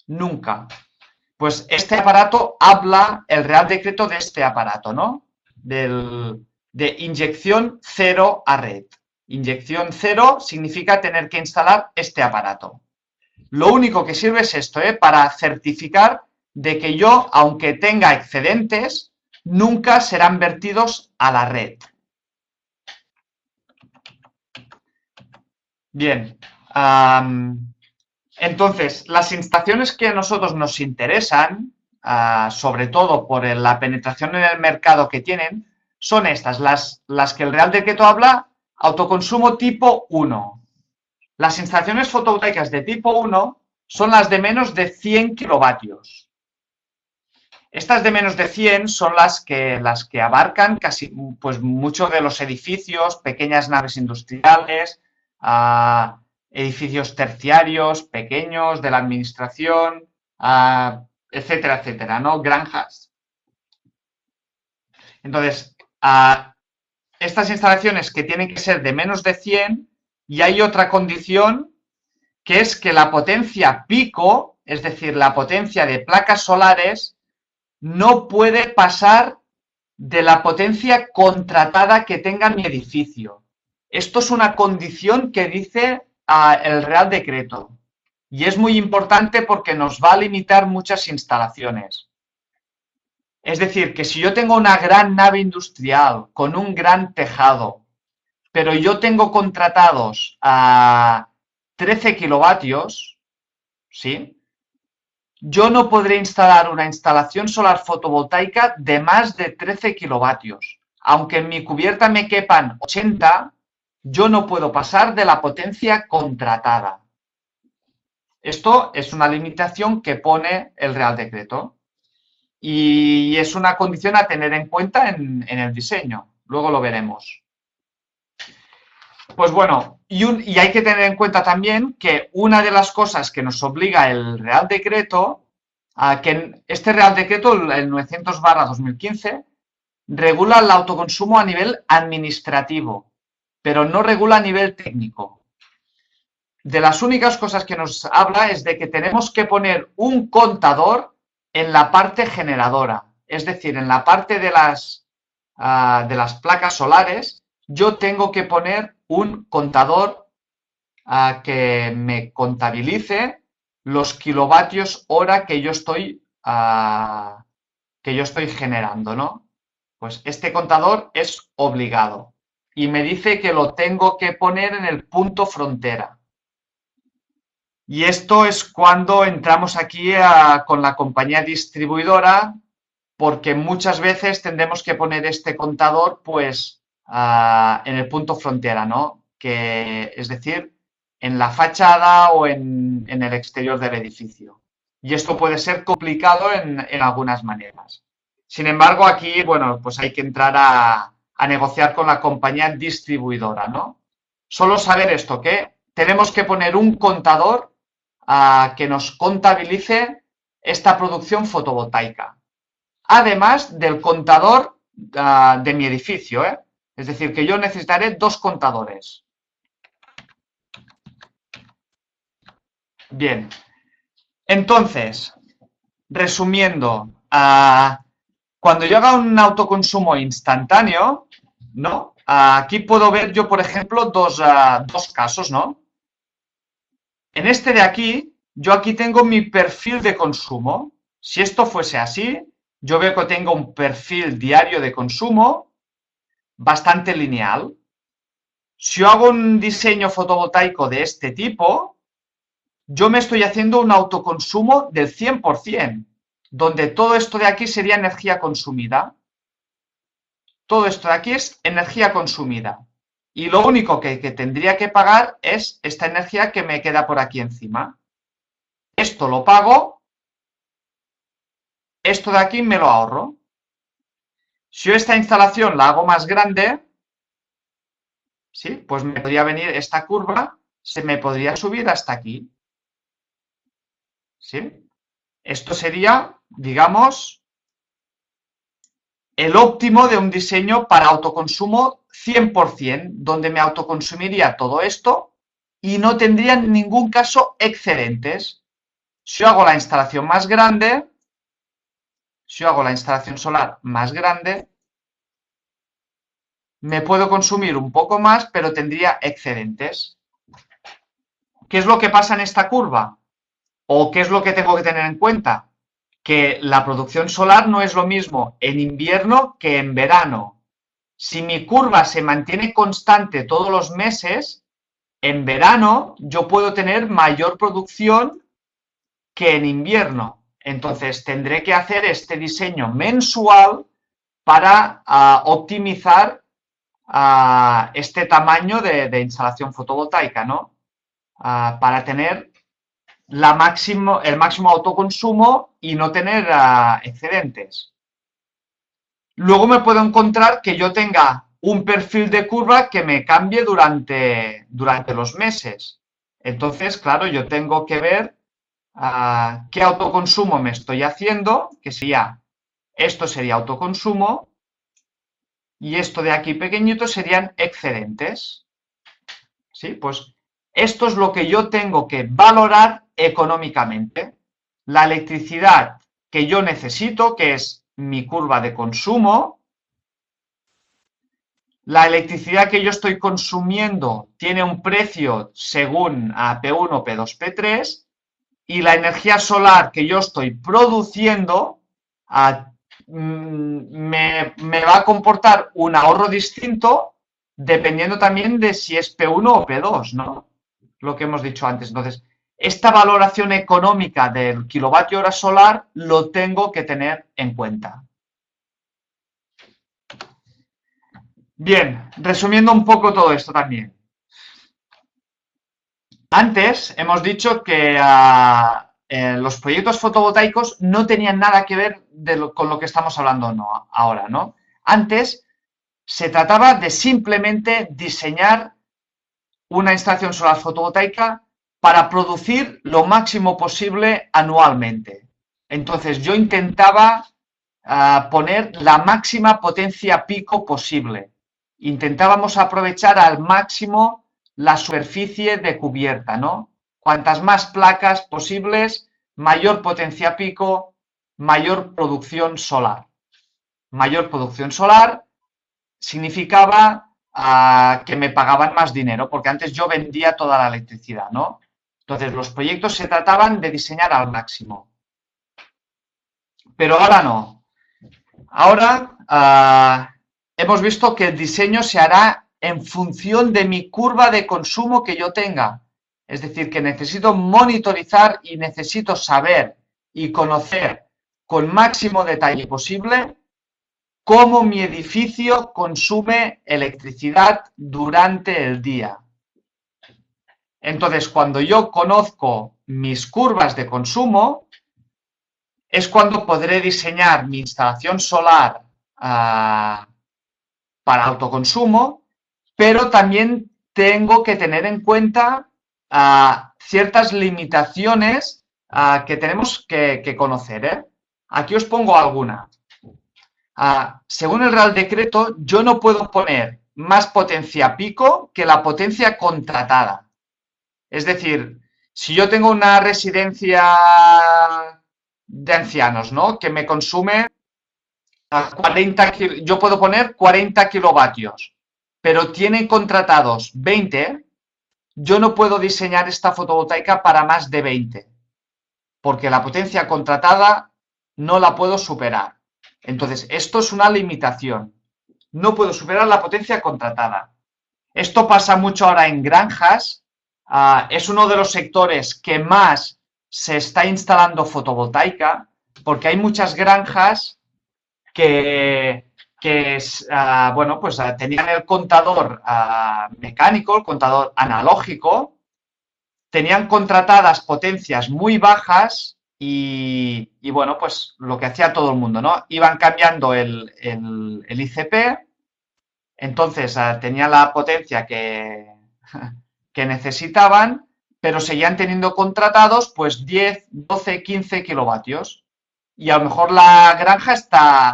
Nunca. Pues este aparato habla, el Real Decreto de este aparato, ¿no? De inyección cero a red. Inyección cero significa tener que instalar este aparato. Lo único que sirve es esto, para certificar de que yo, aunque tenga excedentes, nunca serán vertidos a la red. Bien. Entonces, las instalaciones que a nosotros nos interesan, sobre todo por la penetración en el mercado que tienen, son estas, las que el Real Decreto habla, autoconsumo tipo 1. Las instalaciones fotovoltaicas de tipo 1 son las de menos de 100 kilovatios. Estas de menos de 100 son las que abarcan casi, pues, muchos de los edificios, pequeñas naves industriales, edificios terciarios, pequeños, de la administración, etcétera, etcétera, ¿no? Granjas. Entonces, estas instalaciones que tienen que ser de menos de 100, y hay otra condición, que es que la potencia pico, es decir, la potencia de placas solares, no puede pasar de la potencia contratada que tenga mi edificio. Esto es una condición que dice el Real Decreto. Y es muy importante porque nos va a limitar muchas instalaciones. Es decir, que si yo tengo una gran nave industrial con un gran tejado, pero yo tengo contratados a 13 kilovatios, ¿sí? Yo no podré instalar una instalación solar fotovoltaica de más de 13 kilovatios. aunque en mi cubierta me quepan 80, yo no puedo pasar de la potencia contratada. Esto es una limitación que pone el Real Decreto y es una condición a tener en cuenta en el diseño. Luego lo veremos. Pues bueno, y hay que tener en cuenta también que una de las cosas que nos obliga el Real Decreto, a que este Real Decreto, el 900/2015, regula el autoconsumo a nivel administrativo, pero no regula a nivel técnico. De las únicas cosas que nos habla es de que tenemos que poner un contador en la parte generadora, es decir, en la parte de las placas solares, yo tengo que poner un contador que me contabilice los kilovatios hora que yo estoy generando, ¿no? Pues este contador es obligado y me dice que lo tengo que poner en el punto frontera. Y esto es cuando entramos aquí con la compañía distribuidora, porque muchas veces tendremos que poner este contador pues en el punto frontera, ¿no? Es decir, en la fachada o en el exterior del edificio. Y esto puede ser complicado en algunas maneras. Sin embargo, aquí, bueno, pues hay que entrar a negociar con la compañía distribuidora, ¿no? Solo saber esto, que tenemos que poner un contador que nos contabilice esta producción fotovoltaica. Además del contador de mi edificio, ¿eh? Es decir, que yo necesitaré 2 contadores. Bien, entonces, resumiendo, cuando yo haga un autoconsumo instantáneo, ¿no? Aquí puedo ver yo, por ejemplo, dos casos, ¿no? En este de aquí, yo aquí tengo mi perfil de consumo. Si esto fuese así, yo veo que tengo un perfil diario de consumo bastante lineal. Si yo hago un diseño fotovoltaico de este tipo, yo me estoy haciendo un autoconsumo del 100%, donde todo esto de aquí sería energía consumida. Todo esto de aquí es energía consumida. Y lo único que tendría que pagar es esta energía que me queda por aquí encima. Esto lo pago, esto de aquí me lo ahorro. Si yo esta instalación la hago más grande, ¿sí? Pues me podría venir esta curva, se me podría subir hasta aquí. ¿Sí? Esto sería, digamos, el óptimo de un diseño para autoconsumo 100%, donde me autoconsumiría todo esto y no tendría en ningún caso excedentes. Si yo hago la instalación más grande, si yo hago la instalación solar más grande, me puedo consumir un poco más, pero tendría excedentes. ¿Qué es lo que pasa en esta curva? ¿O qué es lo que tengo que tener en cuenta? Que la producción solar no es lo mismo en invierno que en verano. Si mi curva se mantiene constante todos los meses, en verano yo puedo tener mayor producción que en invierno. Entonces tendré que hacer este diseño mensual para optimizar este tamaño de instalación fotovoltaica, ¿no? Para tener el máximo autoconsumo y no tener excedentes. Luego me puedo encontrar que yo tenga un perfil de curva que me cambie durante los meses. Entonces, claro, yo tengo que ver qué autoconsumo me estoy haciendo, que sería, esto sería autoconsumo, y esto de aquí pequeñito serían excedentes. ¿Sí? Pues esto es lo que yo tengo que valorar económicamente. La electricidad que yo necesito, que es mi curva de consumo. La electricidad que yo estoy consumiendo tiene un precio según P1, P2, P3. Y la energía solar que yo estoy produciendo me va a comportar un ahorro distinto dependiendo también de si es P1 o P2, ¿no? Lo que hemos dicho antes. Entonces, esta valoración económica del kilovatio hora solar lo tengo que tener en cuenta. Bien, resumiendo un poco todo esto también. Antes hemos dicho que los proyectos fotovoltaicos no tenían nada que ver con lo que estamos hablando ahora, ¿no? Antes se trataba de simplemente diseñar una instalación solar fotovoltaica para producir lo máximo posible anualmente. Entonces yo intentaba poner la máxima potencia pico posible. Intentábamos aprovechar al máximo la superficie de cubierta, ¿no? Cuantas más placas posibles, mayor potencia pico, mayor producción solar. Mayor producción solar significaba que me pagaban más dinero, porque antes yo vendía toda la electricidad, ¿no? Entonces, los proyectos se trataban de diseñar al máximo. Pero ahora no. Ahora hemos visto que el diseño se hará en función de mi curva de consumo que yo tenga. Es decir, que necesito monitorizar y necesito saber y conocer con máximo detalle posible cómo mi edificio consume electricidad durante el día. Entonces, cuando yo conozco mis curvas de consumo, es cuando podré diseñar mi instalación solar para autoconsumo, pero también tengo que tener en cuenta ciertas limitaciones que tenemos que conocer, ¿eh? Aquí os pongo alguna. Según el Real Decreto, yo no puedo poner más potencia pico que la potencia contratada. Es decir, si yo tengo una residencia de ancianos, ¿no? Que me consume 40, yo puedo poner 40 kilovatios, pero tienen contratados 20, yo no puedo diseñar esta fotovoltaica para más de 20, porque la potencia contratada no la puedo superar. Entonces, esto es una limitación. No puedo superar la potencia contratada. Esto pasa mucho ahora en granjas. Es uno de los sectores que más se está instalando fotovoltaica, porque hay muchas granjas que bueno, pues tenían el contador mecánico, el contador analógico, tenían contratadas potencias muy bajas y bueno, pues lo que hacía todo el mundo, ¿no? Iban cambiando el ICP, entonces tenían la potencia que necesitaban, pero seguían teniendo contratados pues 10, 12, 15 kilovatios. Y a lo mejor la granja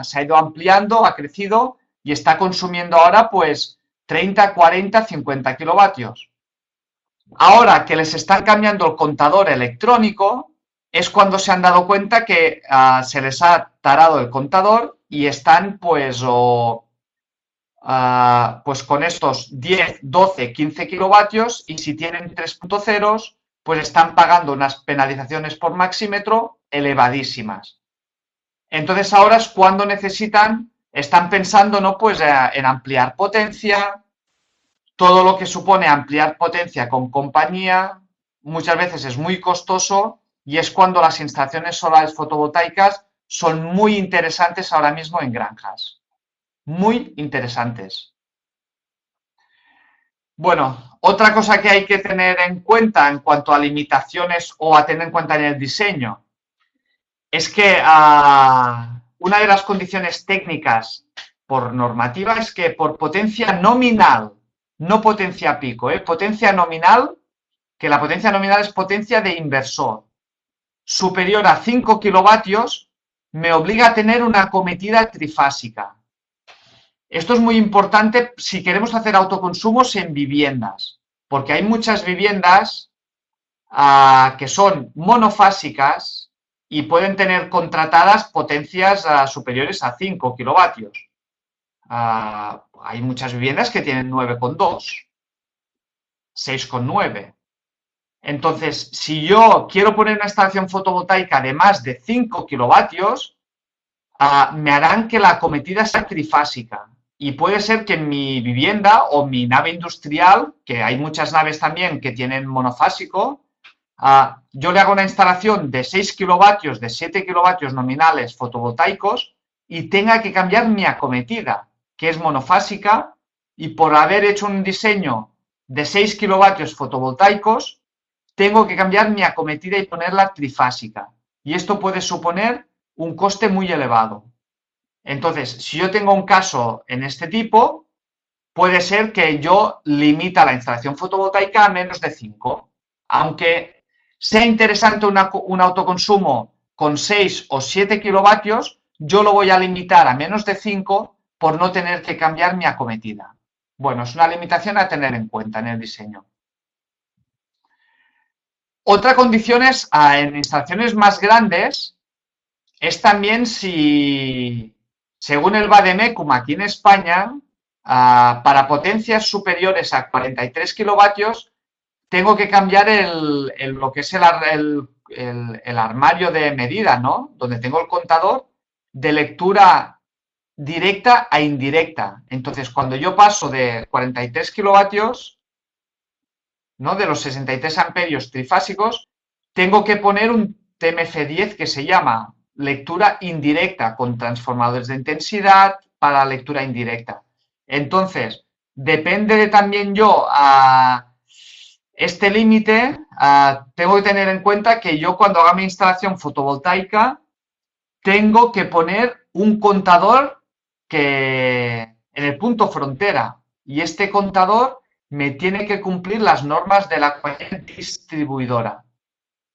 se ha ido ampliando, ha crecido y está consumiendo ahora pues 30, 40, 50 kilovatios. Ahora que les están cambiando el contador electrónico, es cuando se han dado cuenta que se les ha tarado el contador y están pues pues con estos 10, 12, 15 kilovatios y si tienen 3.0, pues están pagando unas penalizaciones por maxímetro elevadísimas. Entonces ahora es cuando están pensando, ¿no? Pues en ampliar potencia, todo lo que supone ampliar potencia con compañía, muchas veces es muy costoso y es cuando las instalaciones solares fotovoltaicas son muy interesantes ahora mismo en granjas. Muy interesantes. Bueno, otra cosa que hay que tener en cuenta en cuanto a limitaciones o a tener en cuenta en el diseño es que una de las condiciones técnicas por normativa es que por potencia nominal, no potencia pico, potencia nominal, que la potencia nominal es potencia de inversor, superior a 5 kilovatios, me obliga a tener una acometida trifásica. Esto es muy importante si queremos hacer autoconsumos en viviendas, porque hay muchas viviendas que son monofásicas y pueden tener contratadas potencias superiores a 5 kilovatios. Hay muchas viviendas que tienen 9,2, 6,9. Entonces, si yo quiero poner una instalación fotovoltaica de más de 5 kilovatios, me harán que la acometida sea trifásica. Y puede ser que en mi vivienda o mi nave industrial, que hay muchas naves también que tienen monofásico, yo le hago una instalación de 6 kilovatios, de 7 kilovatios nominales fotovoltaicos y tenga que cambiar mi acometida, que es monofásica, y por haber hecho un diseño de 6 kilovatios fotovoltaicos, tengo que cambiar mi acometida y ponerla trifásica. Y esto puede suponer un coste muy elevado. Entonces, si yo tengo un caso en este tipo, puede ser que yo limita la instalación fotovoltaica a menos de 5. Aunque sea interesante un autoconsumo con 6 o 7 kilovatios, yo lo voy a limitar a menos de 5 por no tener que cambiar mi acometida. Bueno, es una limitación a tener en cuenta en el diseño. Otra condición es, en instalaciones más grandes, es también si, según el Vademecum aquí en España, para potencias superiores a 43 kilovatios, tengo que cambiar lo que es el armario de medida, ¿no? Donde tengo el contador de lectura directa a indirecta. Entonces, cuando yo paso de 43 kilovatios, ¿no? De los 63 amperios trifásicos, tengo que poner un TMF10 que se llama lectura indirecta con transformadores de intensidad para lectura indirecta. Entonces, depende de también yo a este límite, tengo que tener en cuenta que yo cuando haga mi instalación fotovoltaica tengo que poner un contador que en el punto frontera y este contador me tiene que cumplir las normas de la compañía distribuidora.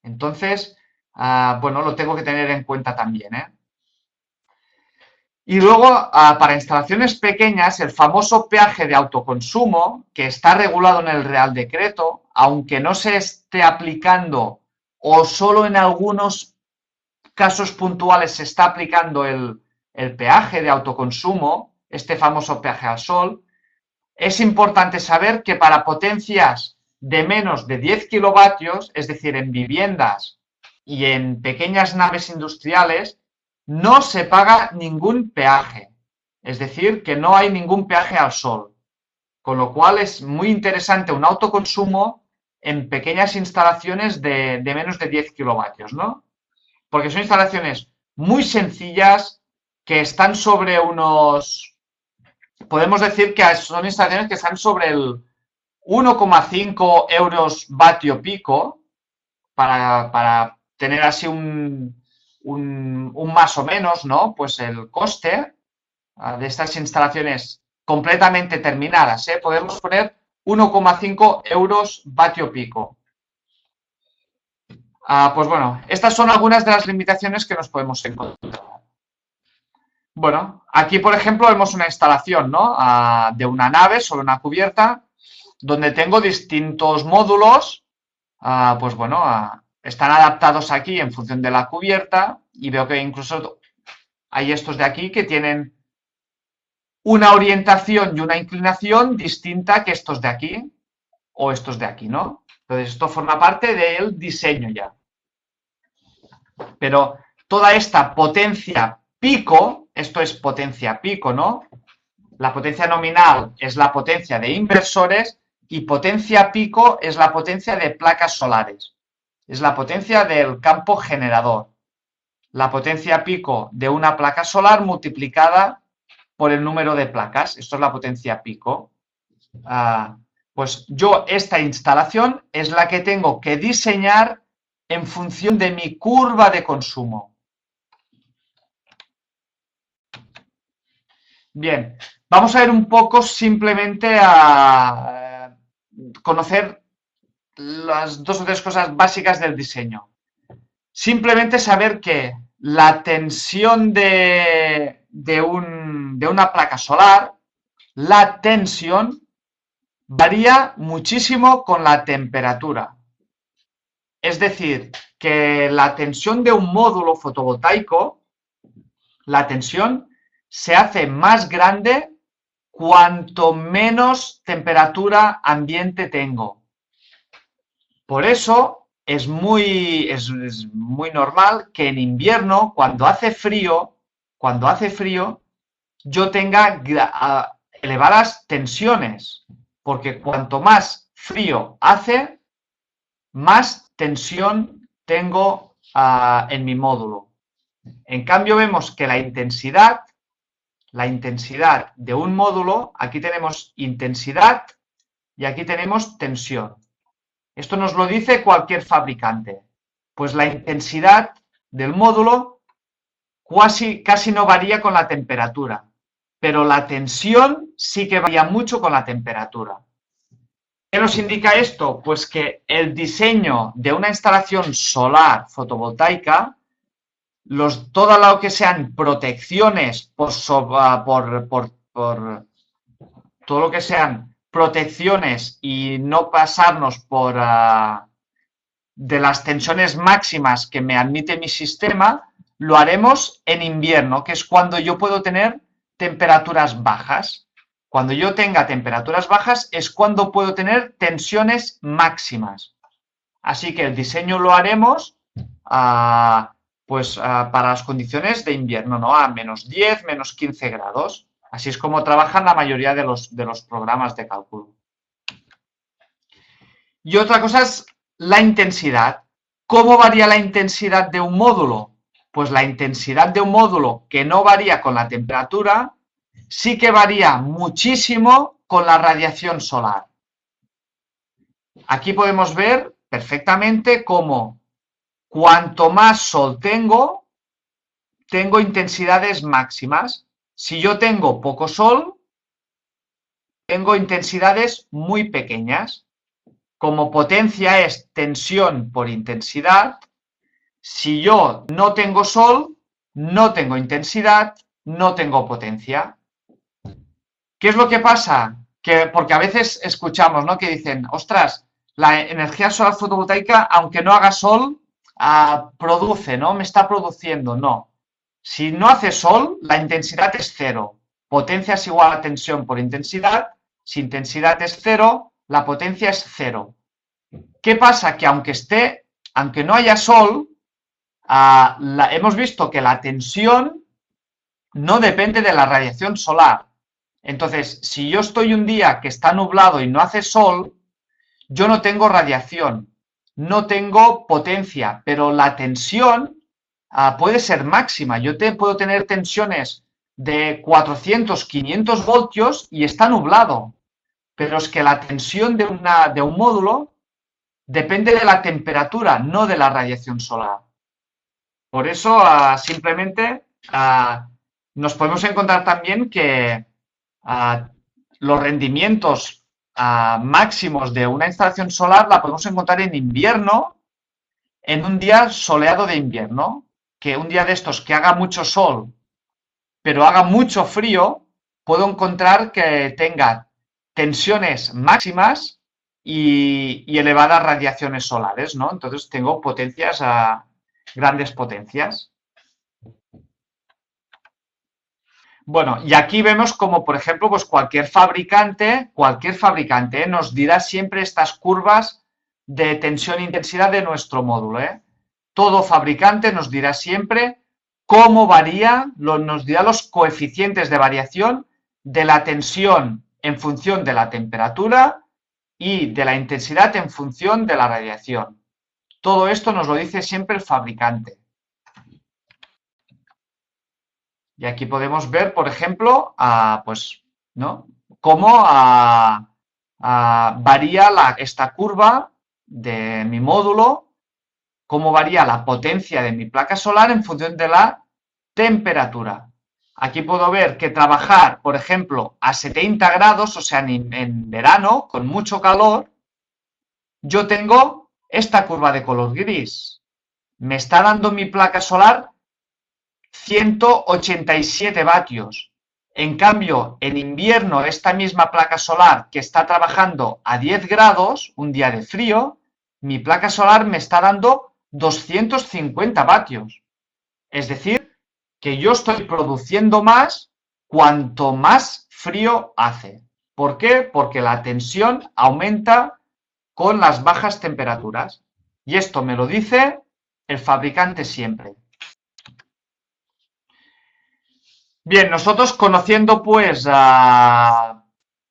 Entonces, bueno, lo tengo que tener en cuenta también, ¿eh? Y luego, para instalaciones pequeñas, el famoso peaje de autoconsumo, que está regulado en el Real Decreto, aunque no se esté aplicando o solo en algunos casos puntuales se está aplicando el peaje de autoconsumo, este famoso peaje al sol, es importante saber que para potencias de menos de 10 kilovatios, es decir, en viviendas y en pequeñas naves industriales, no se paga ningún peaje. Es decir, que no hay ningún peaje al sol. Con lo cual es muy interesante un autoconsumo en pequeñas instalaciones de menos de 10 kilovatios, ¿no? Porque son instalaciones muy sencillas que están sobre unos... Podemos decir que son instalaciones que están sobre el 1,5 euros vatio pico para tener así un más o menos, ¿no? Pues el coste de estas instalaciones completamente terminadas, ¿eh? Podemos poner 1,5 euros vatio pico. Pues bueno, estas son algunas de las limitaciones que nos podemos encontrar. Bueno, aquí por ejemplo vemos una instalación, ¿no? De una nave sobre una cubierta donde tengo distintos módulos, pues bueno, están adaptados aquí en función de la cubierta y veo que incluso hay estos de aquí que tienen una orientación y una inclinación distinta que estos de aquí o estos de aquí, ¿no? Entonces esto forma parte del diseño ya. Pero toda esta potencia pico, esto es potencia pico, ¿no? La potencia nominal es la potencia de inversores y potencia pico es la potencia de placas solares. Es la potencia del campo generador. La potencia pico de una placa solar multiplicada por el número de placas. Esto es la potencia pico. Pues yo esta instalación es la que tengo que diseñar en función de mi curva de consumo. Bien, vamos a ver un poco simplemente a conocer las dos o tres cosas básicas del diseño. Simplemente saber que la tensión de una placa solar, la tensión, varía muchísimo con la temperatura. Es decir, que la tensión de un módulo fotovoltaico, la tensión se hace más grande cuanto menos temperatura ambiente tengo. Por eso es muy normal que en invierno, cuando hace frío, yo tenga elevadas tensiones, porque cuanto más frío hace, más tensión tengo en mi módulo. En cambio, vemos que la intensidad la intensidad de un módulo, aquí tenemos intensidad y aquí tenemos tensión. Esto nos lo dice cualquier fabricante. Pues la intensidad del módulo casi no varía con la temperatura, pero la tensión sí que varía mucho con la temperatura. ¿Qué nos indica esto? Pues que el diseño de una instalación solar fotovoltaica, todo lo que sean protecciones todo lo que sean protecciones y no pasarnos de las tensiones máximas que me admite mi sistema, lo haremos en invierno, que es cuando yo puedo tener temperaturas bajas. Cuando yo tenga temperaturas bajas es cuando puedo tener tensiones máximas. Así que el diseño lo haremos para las condiciones de invierno, ¿no? A -10, -15 grados. Así es como trabajan la mayoría de los programas de cálculo. Y otra cosa es la intensidad. ¿Cómo varía la intensidad de un módulo? Pues la intensidad de un módulo que no varía con la temperatura, sí que varía muchísimo con la radiación solar. Aquí podemos ver perfectamente cómo cuanto más sol tengo intensidades máximas. Si yo tengo poco sol, tengo intensidades muy pequeñas. Como potencia es tensión por intensidad. Si yo no tengo sol, no tengo intensidad, no tengo potencia. ¿Qué es lo que pasa? Porque a veces escuchamos, ¿no?, que dicen, ostras, la energía solar fotovoltaica, aunque no haga sol, produce, ¿no? Me está produciendo. No. Si no hace sol, la intensidad es cero. Potencia es igual a tensión por intensidad. Si intensidad es cero, la potencia es cero. ¿Qué pasa? Que aunque no haya sol, hemos visto que la tensión no depende de la radiación solar. Entonces, si yo estoy un día que está nublado y no hace sol, yo no tengo radiación, no tengo potencia, pero la tensión puede ser máxima. Yo puedo tener tensiones de 400, 500 voltios y está nublado. Pero es que la tensión de un módulo depende de la temperatura, no de la radiación solar. Por eso, simplemente, nos podemos encontrar también que los rendimientos máximos de una instalación solar la podemos encontrar en invierno, en un día soleado de invierno, que un día de estos que haga mucho sol, pero haga mucho frío, puedo encontrar que tenga tensiones máximas y elevadas radiaciones solares, ¿no? Entonces tengo potencias, grandes potencias. Bueno, y aquí vemos como, por ejemplo, pues cualquier fabricante nos dirá siempre estas curvas de tensión e intensidad de nuestro módulo, ¿eh? Todo fabricante nos dirá siempre cómo varía, nos dirá los coeficientes de variación de la tensión en función de la temperatura y de la intensidad en función de la radiación. Todo esto nos lo dice siempre el fabricante. Y aquí podemos ver, por ejemplo, cómo varía esta curva de mi módulo, cómo varía la potencia de mi placa solar en función de la temperatura. Aquí puedo ver que trabajar, por ejemplo, a 70 grados, o sea, en verano, con mucho calor, yo tengo esta curva de color gris. Me está dando mi placa solar 187 vatios. En cambio, en invierno, esta misma placa solar que está trabajando a 10 grados, un día de frío, mi placa solar me está dando 250 vatios. Es decir, que yo estoy produciendo más cuanto más frío hace. ¿Por qué? Porque la tensión aumenta con las bajas temperaturas. Y esto me lo dice el fabricante siempre. Bien, nosotros conociendo pues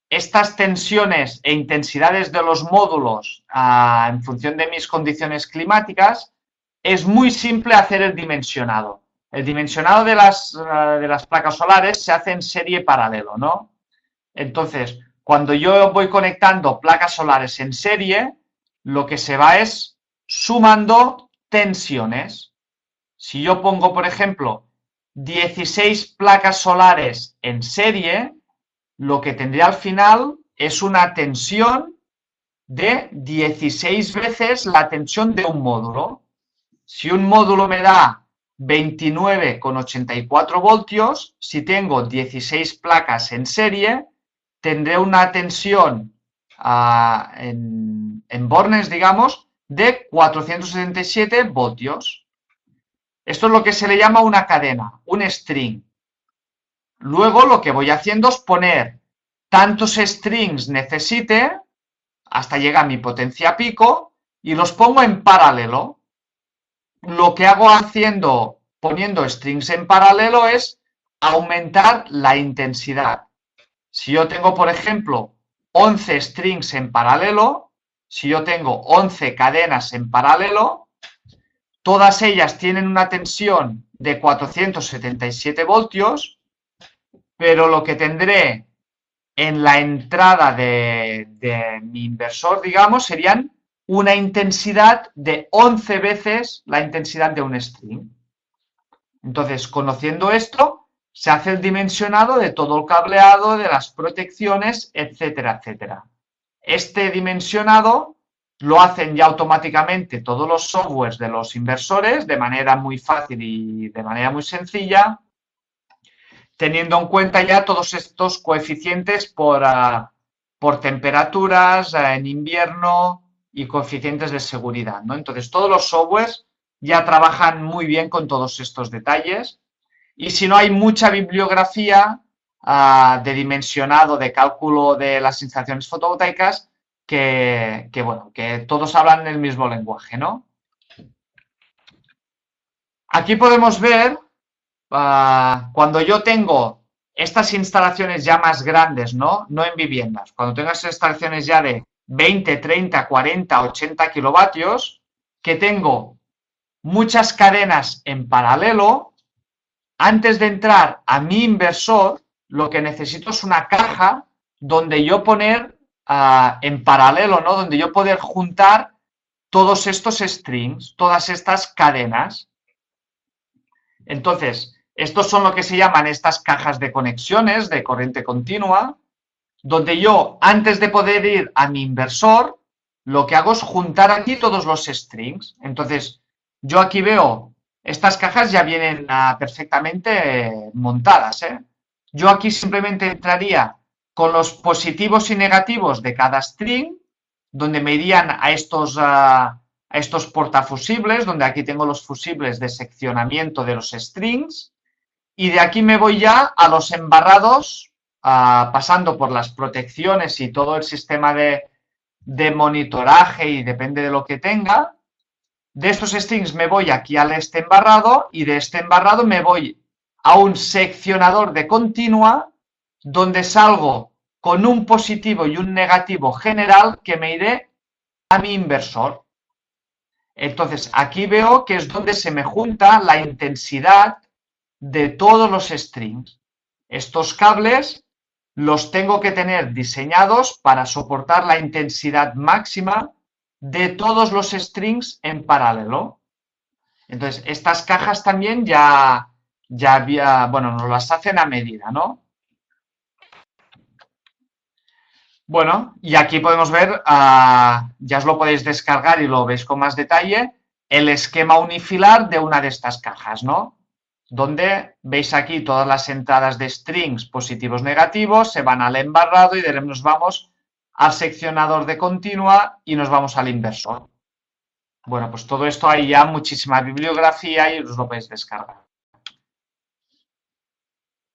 estas tensiones e intensidades de los módulos en función de mis condiciones climáticas, es muy simple hacer el dimensionado. El dimensionado de las placas solares se hace en serie paralelo, ¿no? Entonces, cuando yo voy conectando placas solares en serie, lo que se va es sumando tensiones. Si yo pongo, por ejemplo, 16 placas solares en serie, lo que tendría al final es una tensión de 16 veces la tensión de un módulo. Si un módulo me da 29,84 voltios, si tengo 16 placas en serie, tendré una tensión en bornes, digamos, de 477 voltios. Esto es lo que se le llama una cadena, un string. Luego lo que voy haciendo es poner tantos strings necesite hasta llegar a mi potencia pico y los pongo en paralelo. Lo que hago poniendo strings en paralelo es aumentar la intensidad. Si yo tengo, por ejemplo, 11 strings en paralelo, si yo tengo 11 cadenas en paralelo, todas ellas tienen una tensión de 477 voltios, pero lo que tendré en la entrada de mi inversor, digamos, serían una intensidad de 11 veces la intensidad de un string. Entonces, conociendo esto, se hace el dimensionado de todo el cableado, de las protecciones, etcétera, etcétera. Este dimensionado lo hacen ya automáticamente todos los softwares de los inversores de manera muy fácil y de manera muy sencilla, teniendo en cuenta ya todos estos coeficientes por temperaturas en invierno y coeficientes de seguridad, ¿no? Entonces, todos los softwares ya trabajan muy bien con todos estos detalles. Y si no, hay mucha bibliografía de dimensionado, de cálculo de las instalaciones fotovoltaicas bueno, que todos hablan el mismo lenguaje, ¿no? Aquí podemos ver cuando yo tengo estas instalaciones ya más grandes, ¿no? No en viviendas. Cuando tengo estas instalaciones ya de 20, 30, 40, 80 kilovatios, que tengo muchas cadenas en paralelo, antes de entrar a mi inversor, lo que necesito es una caja donde yo poner en paralelo, ¿no? Donde yo poder juntar todos estos strings, todas estas cadenas. Entonces, estos son lo que se llaman estas cajas de conexiones de corriente continua, donde yo, antes de poder ir a mi inversor, lo que hago es juntar aquí todos los strings. Entonces, yo aquí veo, estas cajas ya vienen perfectamente montadas, ¿eh? Yo aquí simplemente entraría con los positivos y negativos de cada string, donde me irían a estos portafusibles, donde aquí tengo los fusibles de seccionamiento de los strings, y de aquí me voy ya a los embarrados, pasando por las protecciones y todo el sistema de monitoraje y depende de lo que tenga. De estos strings me voy aquí al este embarrado y de este embarrado me voy a un seccionador de continua donde salgo con un positivo y un negativo general que me iré a mi inversor. Entonces, aquí veo que es donde se me junta la intensidad de todos los strings. Estos cables los tengo que tener diseñados para soportar la intensidad máxima de todos los strings en paralelo. Entonces, estas cajas también ya bueno, nos las hacen a medida, ¿no? Bueno, y aquí podemos ver, ya os lo podéis descargar y lo veis con más detalle, el esquema unifilar de una de estas cajas, ¿no? Donde veis aquí todas las entradas de strings positivos negativos, se van al embarrado y de ahí nos vamos al seccionador de continua y nos vamos al inversor. Bueno, pues todo esto hay ya muchísima bibliografía y os lo podéis descargar.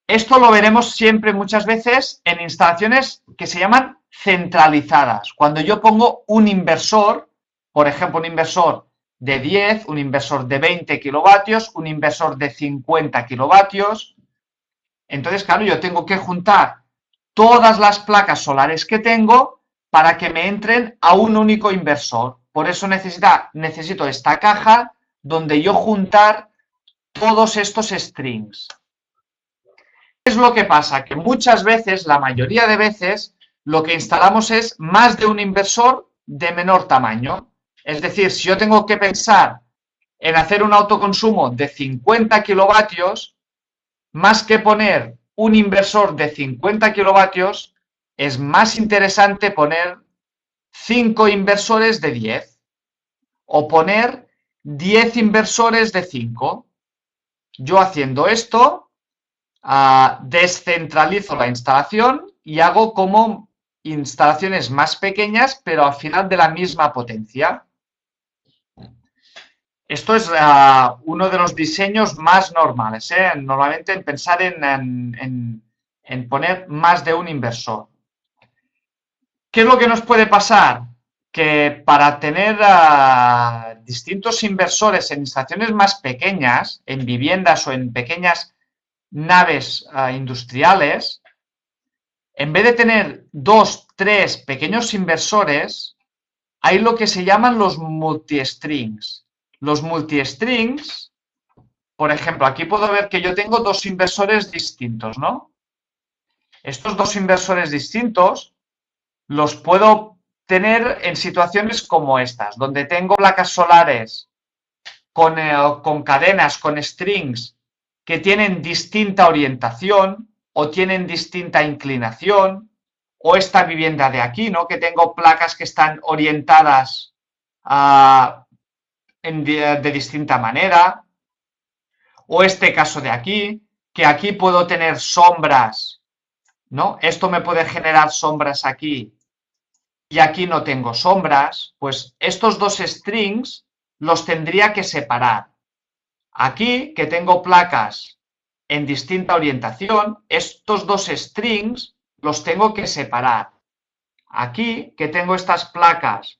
Esto lo veremos siempre muchas veces en instalaciones que se llaman centralizadas. Cuando yo pongo un inversor, por ejemplo, un inversor de 10, un inversor de 20 kilovatios, un inversor de 50 kilovatios. Entonces, claro, yo tengo que juntar todas las placas solares que tengo para que me entren a un único inversor. Por eso necesito esta caja donde yo juntar todos estos strings. ¿Qué es lo que pasa? Que muchas veces, la mayoría de veces, lo que instalamos es más de un inversor de menor tamaño. Es decir, si yo tengo que pensar en hacer un autoconsumo de 50 kilovatios, más que poner un inversor de 50 kilovatios, es más interesante poner 5 inversores de 10 o poner 10 inversores de 5. Yo haciendo esto, descentralizo la instalación y hago como instalaciones más pequeñas, pero al final de la misma potencia. Esto es uno de los diseños más normales, ¿eh? Normalmente en pensar en poner más de un inversor. ¿Qué es lo que nos puede pasar? Que para tener distintos inversores en instalaciones más pequeñas, en viviendas o en pequeñas naves industriales, en vez de tener 2, 3 pequeños inversores, hay lo que se llaman los multi-strings. Los multi-strings, por ejemplo, aquí puedo ver que yo tengo 2 inversores distintos, ¿no? Estos 2 inversores distintos los puedo tener en situaciones como estas, donde tengo placas solares con cadenas, con strings que tienen distinta orientación o tienen distinta inclinación, o esta vivienda de aquí, ¿no? Que tengo placas que están orientadas de distinta manera, o este caso de aquí, que aquí puedo tener sombras, ¿no? Esto me puede generar sombras aquí y aquí no tengo sombras, pues estos 2 strings los tendría que separar. Aquí, que tengo placas en distinta orientación, estos 2 strings los tengo que separar. Aquí, que tengo estas placas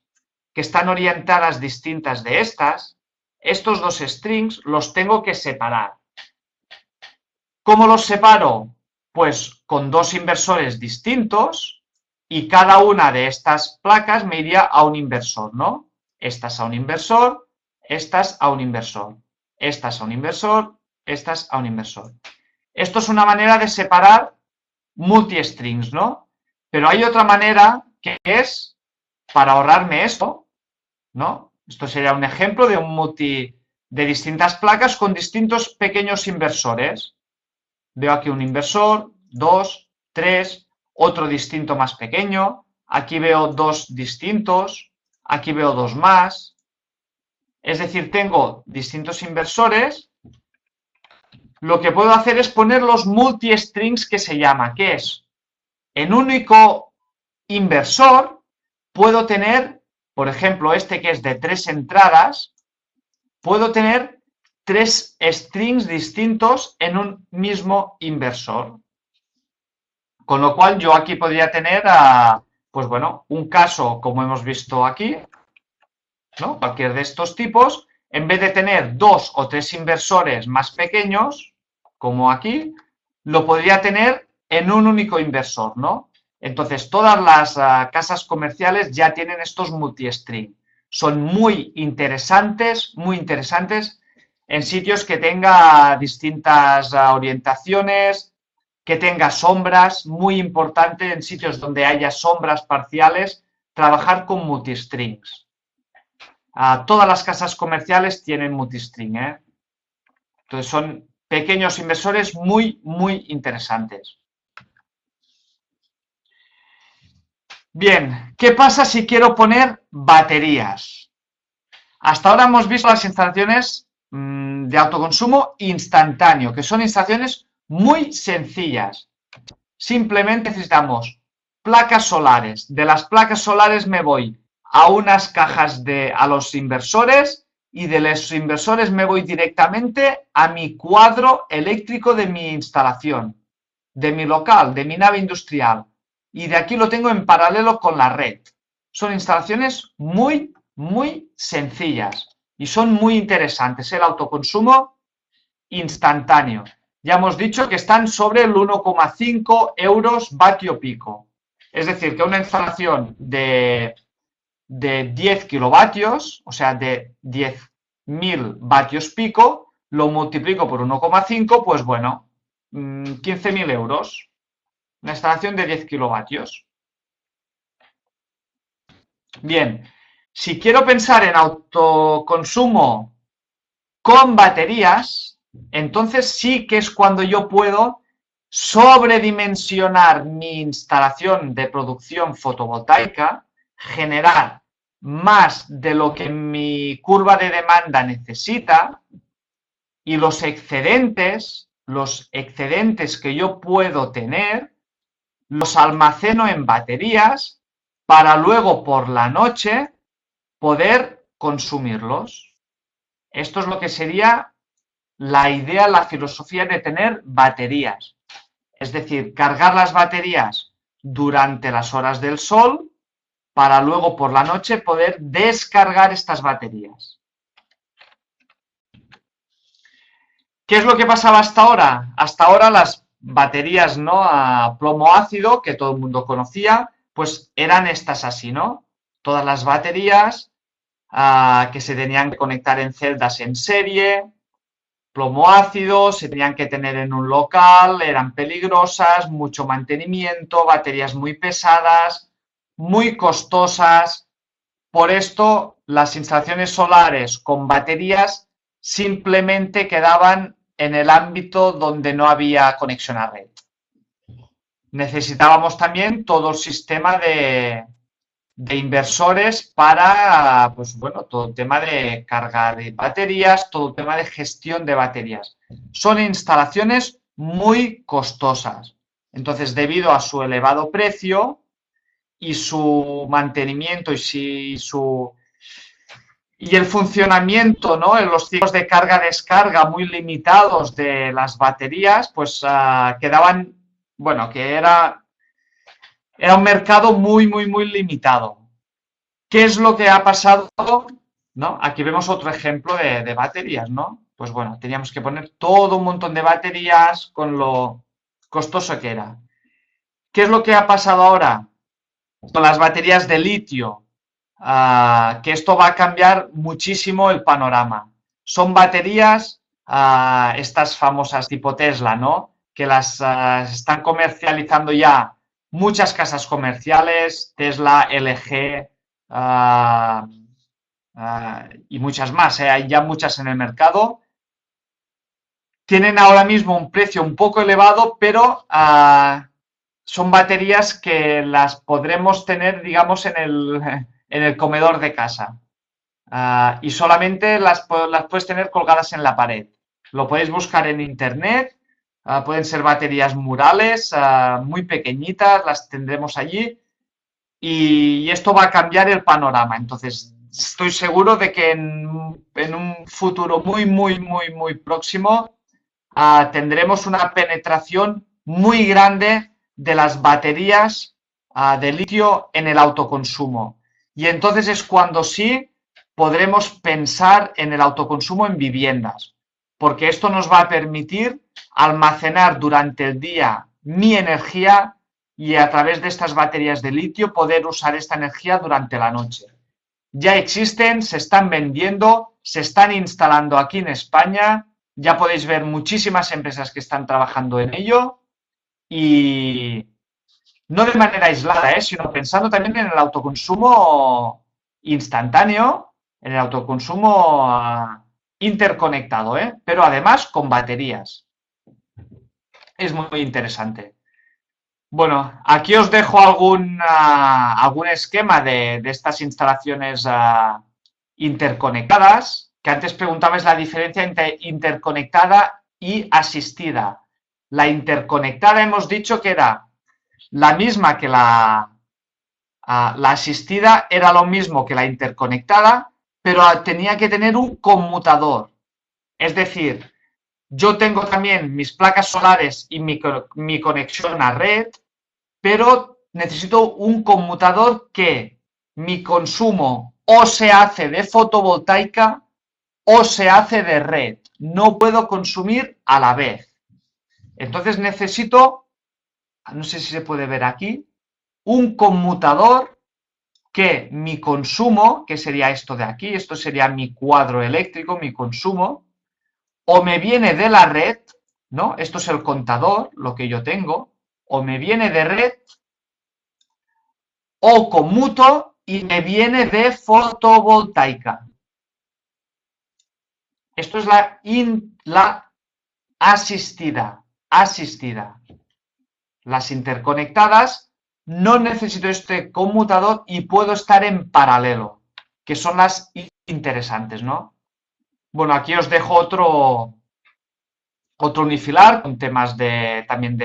que están orientadas distintas de estas, estos 2 strings los tengo que separar. ¿Cómo los separo? Pues con 2 inversores distintos y cada una de estas placas me iría a un inversor, ¿no? Estas a un inversor, estas a un inversor, estas a un inversor, estas a un inversor. Esto es una manera de separar multi-strings, ¿no? Pero hay otra manera que es para ahorrarme esto, ¿no? Esto sería un ejemplo de un de distintas placas con distintos pequeños inversores. Veo aquí un inversor, 2, 3, otro distinto más pequeño, aquí veo 2 distintos, aquí veo 2 más. Es decir, tengo distintos inversores. Lo que puedo hacer es poner los multi-strings que se llama, que es en un único inversor puedo tener, por ejemplo, este que es de 3 entradas, puedo tener 3 strings distintos en un mismo inversor. Con lo cual yo aquí podría tener, pues bueno, un caso como hemos visto aquí, ¿no? Cualquier de estos tipos, en vez de tener 2 o 3 inversores más pequeños, como aquí, lo podría tener en un único inversor, ¿no? Entonces, todas las casas comerciales ya tienen estos multi-string. Son muy interesantes en sitios que tenga distintas orientaciones, que tenga sombras, muy importante en sitios donde haya sombras parciales, trabajar con multi-strings. Todas las casas comerciales tienen multi-string, ¿eh? Entonces son pequeños inversores muy, muy interesantes. Bien, ¿qué pasa si quiero poner baterías? Hasta ahora hemos visto las instalaciones de autoconsumo instantáneo, que son instalaciones muy sencillas. Simplemente necesitamos placas solares. De las placas solares me voy a unas cajas a los inversores y de los inversores me voy directamente a mi cuadro eléctrico de mi instalación, de mi local, de mi nave industrial. Y de aquí lo tengo en paralelo con la red. Son instalaciones muy, muy sencillas y son muy interesantes. El autoconsumo instantáneo. Ya hemos dicho que están sobre el 1,5 euros vatio pico. Es decir, que una instalación de 10 kilovatios, o sea, de 10.000 vatios pico, lo multiplico por 1,5, pues bueno, 15.000 euros. Una instalación de 10 kilovatios. Bien, si quiero pensar en autoconsumo con baterías, entonces sí que es cuando yo puedo sobredimensionar mi instalación de producción fotovoltaica, generar más de lo que mi curva de demanda necesita y los excedentes que yo puedo tener, los almaceno en baterías para luego por la noche poder consumirlos. Esto es lo que sería la idea, la filosofía de tener baterías. Es decir, cargar las baterías durante las horas del sol para luego por la noche poder descargar estas baterías. ¿Qué es lo que pasaba hasta ahora? Hasta ahora las baterías, ¿no?, a plomo ácido, que todo el mundo conocía, pues eran estas así, ¿no? Todas las baterías que se tenían que conectar en celdas en serie, plomo ácido, se tenían que tener en un local, eran peligrosas, mucho mantenimiento, baterías muy pesadas, muy costosas. Por esto, las instalaciones solares con baterías simplemente quedaban en el ámbito donde no había conexión a red. Necesitábamos también todo el sistema de inversores para, pues bueno, todo el tema de carga de baterías, todo el tema de gestión de baterías. Son instalaciones muy costosas. Entonces, debido a su elevado precio y su mantenimiento y el funcionamiento, ¿no?, en los ciclos de carga-descarga muy limitados de las baterías, pues quedaban, bueno, que era un mercado muy, muy, muy limitado. ¿Qué es lo que ha pasado? ¿No? Aquí vemos otro ejemplo de baterías, ¿no? Pues bueno, teníamos que poner todo un montón de baterías con lo costoso que era. ¿Qué es lo que ha pasado ahora con las baterías de litio? Que esto va a cambiar muchísimo el panorama. Son baterías, estas famosas tipo Tesla, ¿no?, que las están comercializando ya muchas casas comerciales, Tesla, LG y muchas más, hay ya muchas en el mercado. Tienen ahora mismo un precio un poco elevado, pero son baterías que las podremos tener, digamos, en el comedor de casa. Y solamente las puedes tener colgadas en la pared. Lo podéis buscar en internet. Pueden ser baterías murales, muy pequeñitas, las tendremos allí. Y esto va a cambiar el panorama. Entonces, estoy seguro de que en un futuro muy, muy, muy, muy próximo tendremos una penetración muy grande de las baterías de litio en el autoconsumo. Y entonces es cuando sí podremos pensar en el autoconsumo en viviendas, porque esto nos va a permitir almacenar durante el día mi energía y a través de estas baterías de litio poder usar esta energía durante la noche. Ya existen, se están vendiendo, se están instalando aquí en España. Ya podéis ver muchísimas empresas que están trabajando en ello y no de manera aislada, sino pensando también en el autoconsumo instantáneo, en el autoconsumo interconectado, pero además con baterías. Es muy interesante. Bueno, aquí os dejo algún esquema de estas instalaciones interconectadas, que antes preguntabais la diferencia entre interconectada y asistida. La interconectada hemos dicho que era la misma que la asistida, era lo mismo que la interconectada, pero tenía que tener un conmutador. Es decir, yo tengo también mis placas solares y mi conexión a red, pero necesito un conmutador que mi consumo o se hace de fotovoltaica o se hace de red. No puedo consumir a la vez. Entonces necesito, no sé si se puede ver aquí, un conmutador que mi consumo, que sería esto de aquí, esto sería mi cuadro eléctrico, mi consumo, o me viene de la red, ¿no? Esto es el contador, lo que yo tengo, o me viene de red, o conmuto y me viene de fotovoltaica. Esto es la asistida. Las interconectadas, no necesito este conmutador y puedo estar en paralelo, que son las interesantes, ¿no? Bueno, aquí os dejo otro unifilar con temas también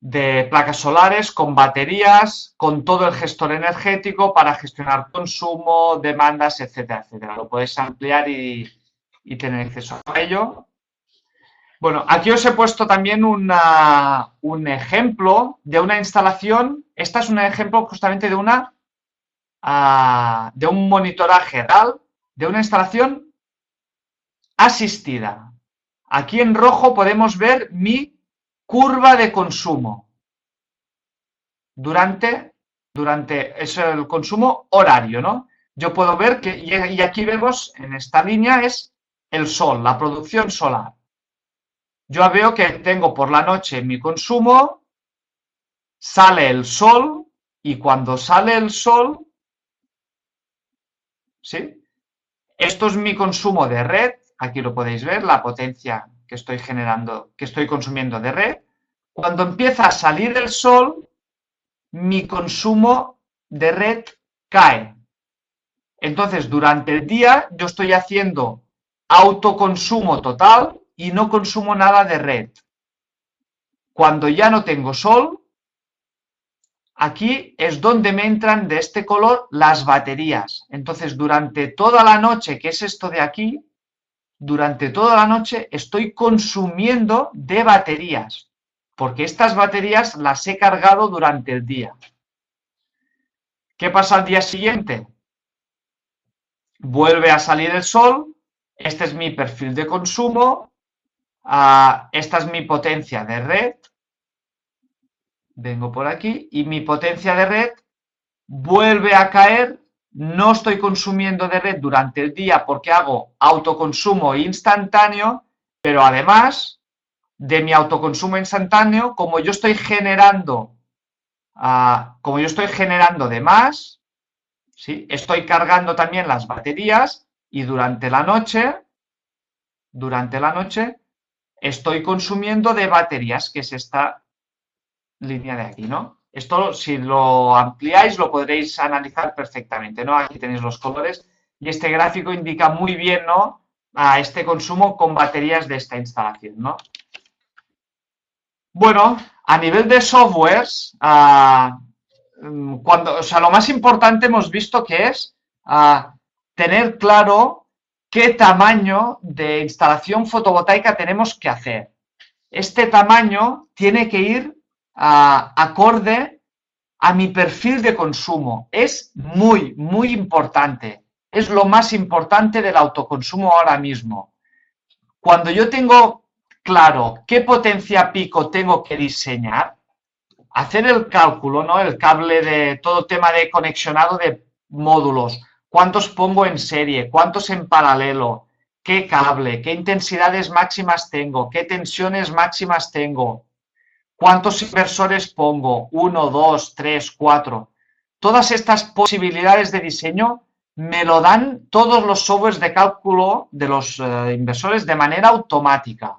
de placas solares, con baterías, con todo el gestor energético para gestionar consumo, demandas, etcétera, etcétera. Lo podéis ampliar y tener acceso a ello. Bueno, aquí os he puesto también un ejemplo de una instalación. Esta es un ejemplo justamente de un monitoraje real de una instalación asistida. Aquí en rojo podemos ver mi curva de consumo durante es el consumo horario, ¿no? Yo puedo ver que, y aquí vemos en esta línea es el sol, la producción solar. Yo veo que tengo por la noche mi consumo, sale el sol y cuando sale el sol, ¿sí? Esto es mi consumo de red, aquí lo podéis ver, la potencia que estoy generando, que estoy consumiendo de red. Cuando empieza a salir el sol, mi consumo de red cae. Entonces, durante el día yo estoy haciendo autoconsumo total y no consumo nada de red. Cuando ya no tengo sol, aquí es donde me entran de este color las baterías. Entonces, durante toda la noche, que es esto de aquí, durante toda la noche estoy consumiendo de baterías, porque estas baterías las he cargado durante el día. ¿Qué pasa al día siguiente? Vuelve a salir el sol, este es mi perfil de consumo, esta es mi potencia de red, vengo por aquí, y mi potencia de red vuelve a caer, no estoy consumiendo de red durante el día porque hago autoconsumo instantáneo, pero además de mi autoconsumo instantáneo, como yo estoy generando de más, ¿sí? Estoy cargando también las baterías y durante la noche estoy consumiendo de baterías, que es esta línea de aquí, ¿no? Esto, si lo ampliáis, lo podréis analizar perfectamente, ¿no? Aquí tenéis los colores y este gráfico indica muy bien, ¿no? A este consumo con baterías de esta instalación, ¿no? Bueno, a nivel de softwares, lo más importante hemos visto que es tener claro qué tamaño de instalación fotovoltaica tenemos que hacer. Este tamaño tiene que ir acorde a mi perfil de consumo. Es muy, muy importante. Es lo más importante del autoconsumo ahora mismo. Cuando yo tengo claro qué potencia pico tengo que diseñar, hacer el cálculo, ¿no? El cable de todo tema de conexionado de módulos, cuántos pongo en serie, cuántos en paralelo, qué cable, qué intensidades máximas tengo, qué tensiones máximas tengo, cuántos inversores pongo, 1, 2, 3, 4. Todas estas posibilidades de diseño me lo dan todos los softwares de cálculo de los inversores de manera automática.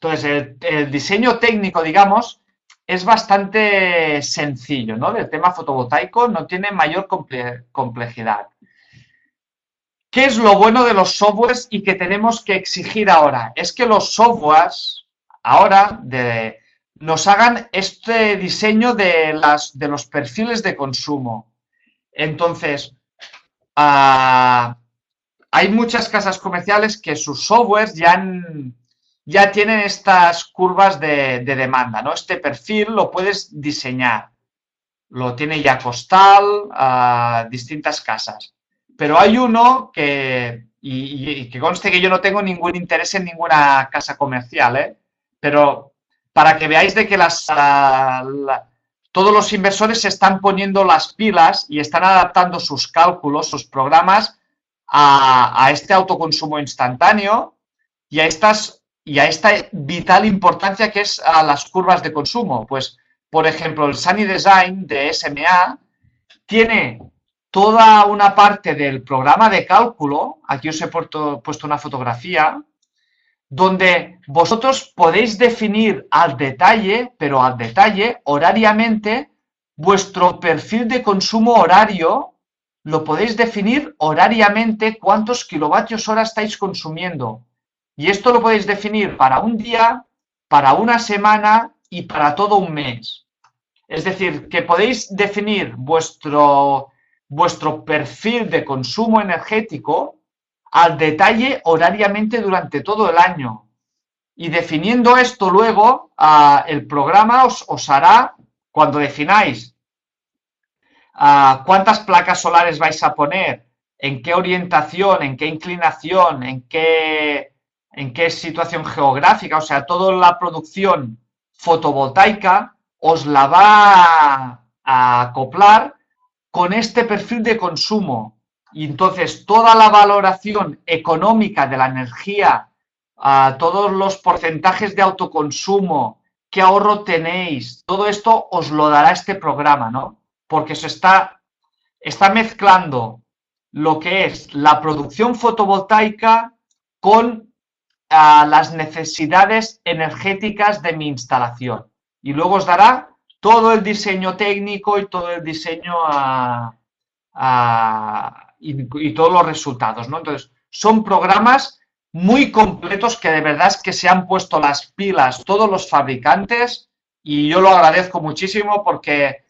Entonces, el diseño técnico, digamos, es bastante sencillo, ¿no? Del tema fotovoltaico no tiene mayor complejidad. ¿Qué es lo bueno de los softwares y que tenemos que exigir ahora? Es que los softwares ahora nos hagan este diseño de los perfiles de consumo. Entonces, hay muchas casas comerciales que sus softwares ya tienen estas curvas de demanda, ¿no? Este perfil lo puedes diseñar. Lo tiene ya Costal, distintas casas. Pero hay uno y que conste que yo no tengo ningún interés en ninguna casa comercial, ¿eh? Pero para que veáis de que todos los inversores se están poniendo las pilas y están adaptando sus cálculos, sus programas a este autoconsumo instantáneo y a esta vital importancia que es a las curvas de consumo. Pues, por ejemplo, el Sunny Design de SMA tiene toda una parte del programa de cálculo, aquí os he puesto una fotografía, donde vosotros podéis definir al detalle, pero al detalle, horariamente, vuestro perfil de consumo horario, lo podéis definir horariamente cuántos kilovatios hora estáis consumiendo. Y esto lo podéis definir para un día, para una semana y para todo un mes. Es decir, que podéis definir vuestro perfil de consumo energético al detalle horariamente durante todo el año. Y definiendo esto luego, el programa os hará, cuando defináis cuántas placas solares vais a poner, en qué orientación, en qué inclinación, en qué situación geográfica, o sea, toda la producción fotovoltaica os la va a acoplar con este perfil de consumo. Y entonces toda la valoración económica de la energía, todos los porcentajes de autoconsumo, qué ahorro tenéis, todo esto os lo dará este programa, ¿no? Porque se está mezclando lo que es la producción fotovoltaica con las necesidades energéticas de mi instalación. Y luego os dará todo el diseño técnico y todo el diseño y todos los resultados, ¿no? Entonces, son programas muy completos que de verdad es que se han puesto las pilas todos los fabricantes y yo lo agradezco muchísimo porque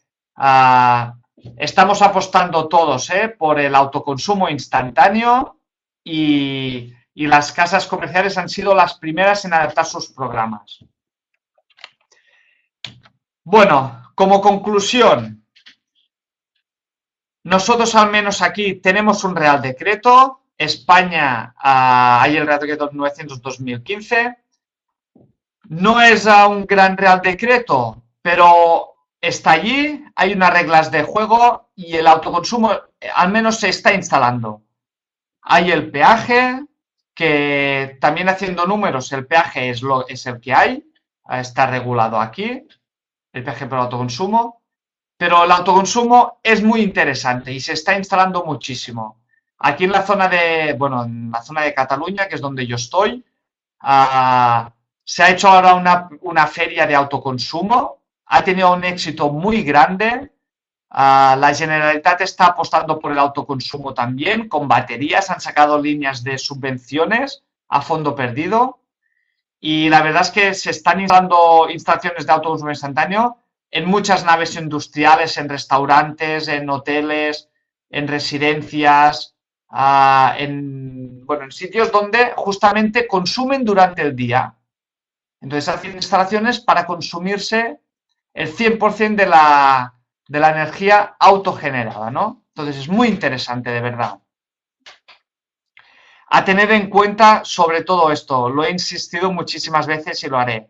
estamos apostando todos por el autoconsumo instantáneo y las casas comerciales han sido las primeras en adaptar sus programas. Bueno, como conclusión, nosotros al menos aquí tenemos un Real Decreto. España, hay el Real Decreto 900-2015. No es un gran Real Decreto, pero está allí, hay unas reglas de juego y el autoconsumo al menos se está instalando. Hay el peaje, que también haciendo números, el peaje es el que hay, está regulado aquí, el peaje por el autoconsumo, pero el autoconsumo es muy interesante y se está instalando muchísimo. Aquí en la zona de Cataluña, que es donde yo estoy, se ha hecho ahora una feria de autoconsumo, ha tenido un éxito muy grande. La Generalitat está apostando por el autoconsumo también, con baterías, han sacado líneas de subvenciones a fondo perdido y la verdad es que se están instalando instalaciones de autoconsumo instantáneo en muchas naves industriales, en restaurantes, en hoteles, en residencias, en sitios donde justamente consumen durante el día. Entonces hacen instalaciones para consumirse el 100% de la energía autogenerada, ¿no? Entonces es muy interesante, de verdad. A tener en cuenta sobre todo esto, lo he insistido muchísimas veces y lo haré.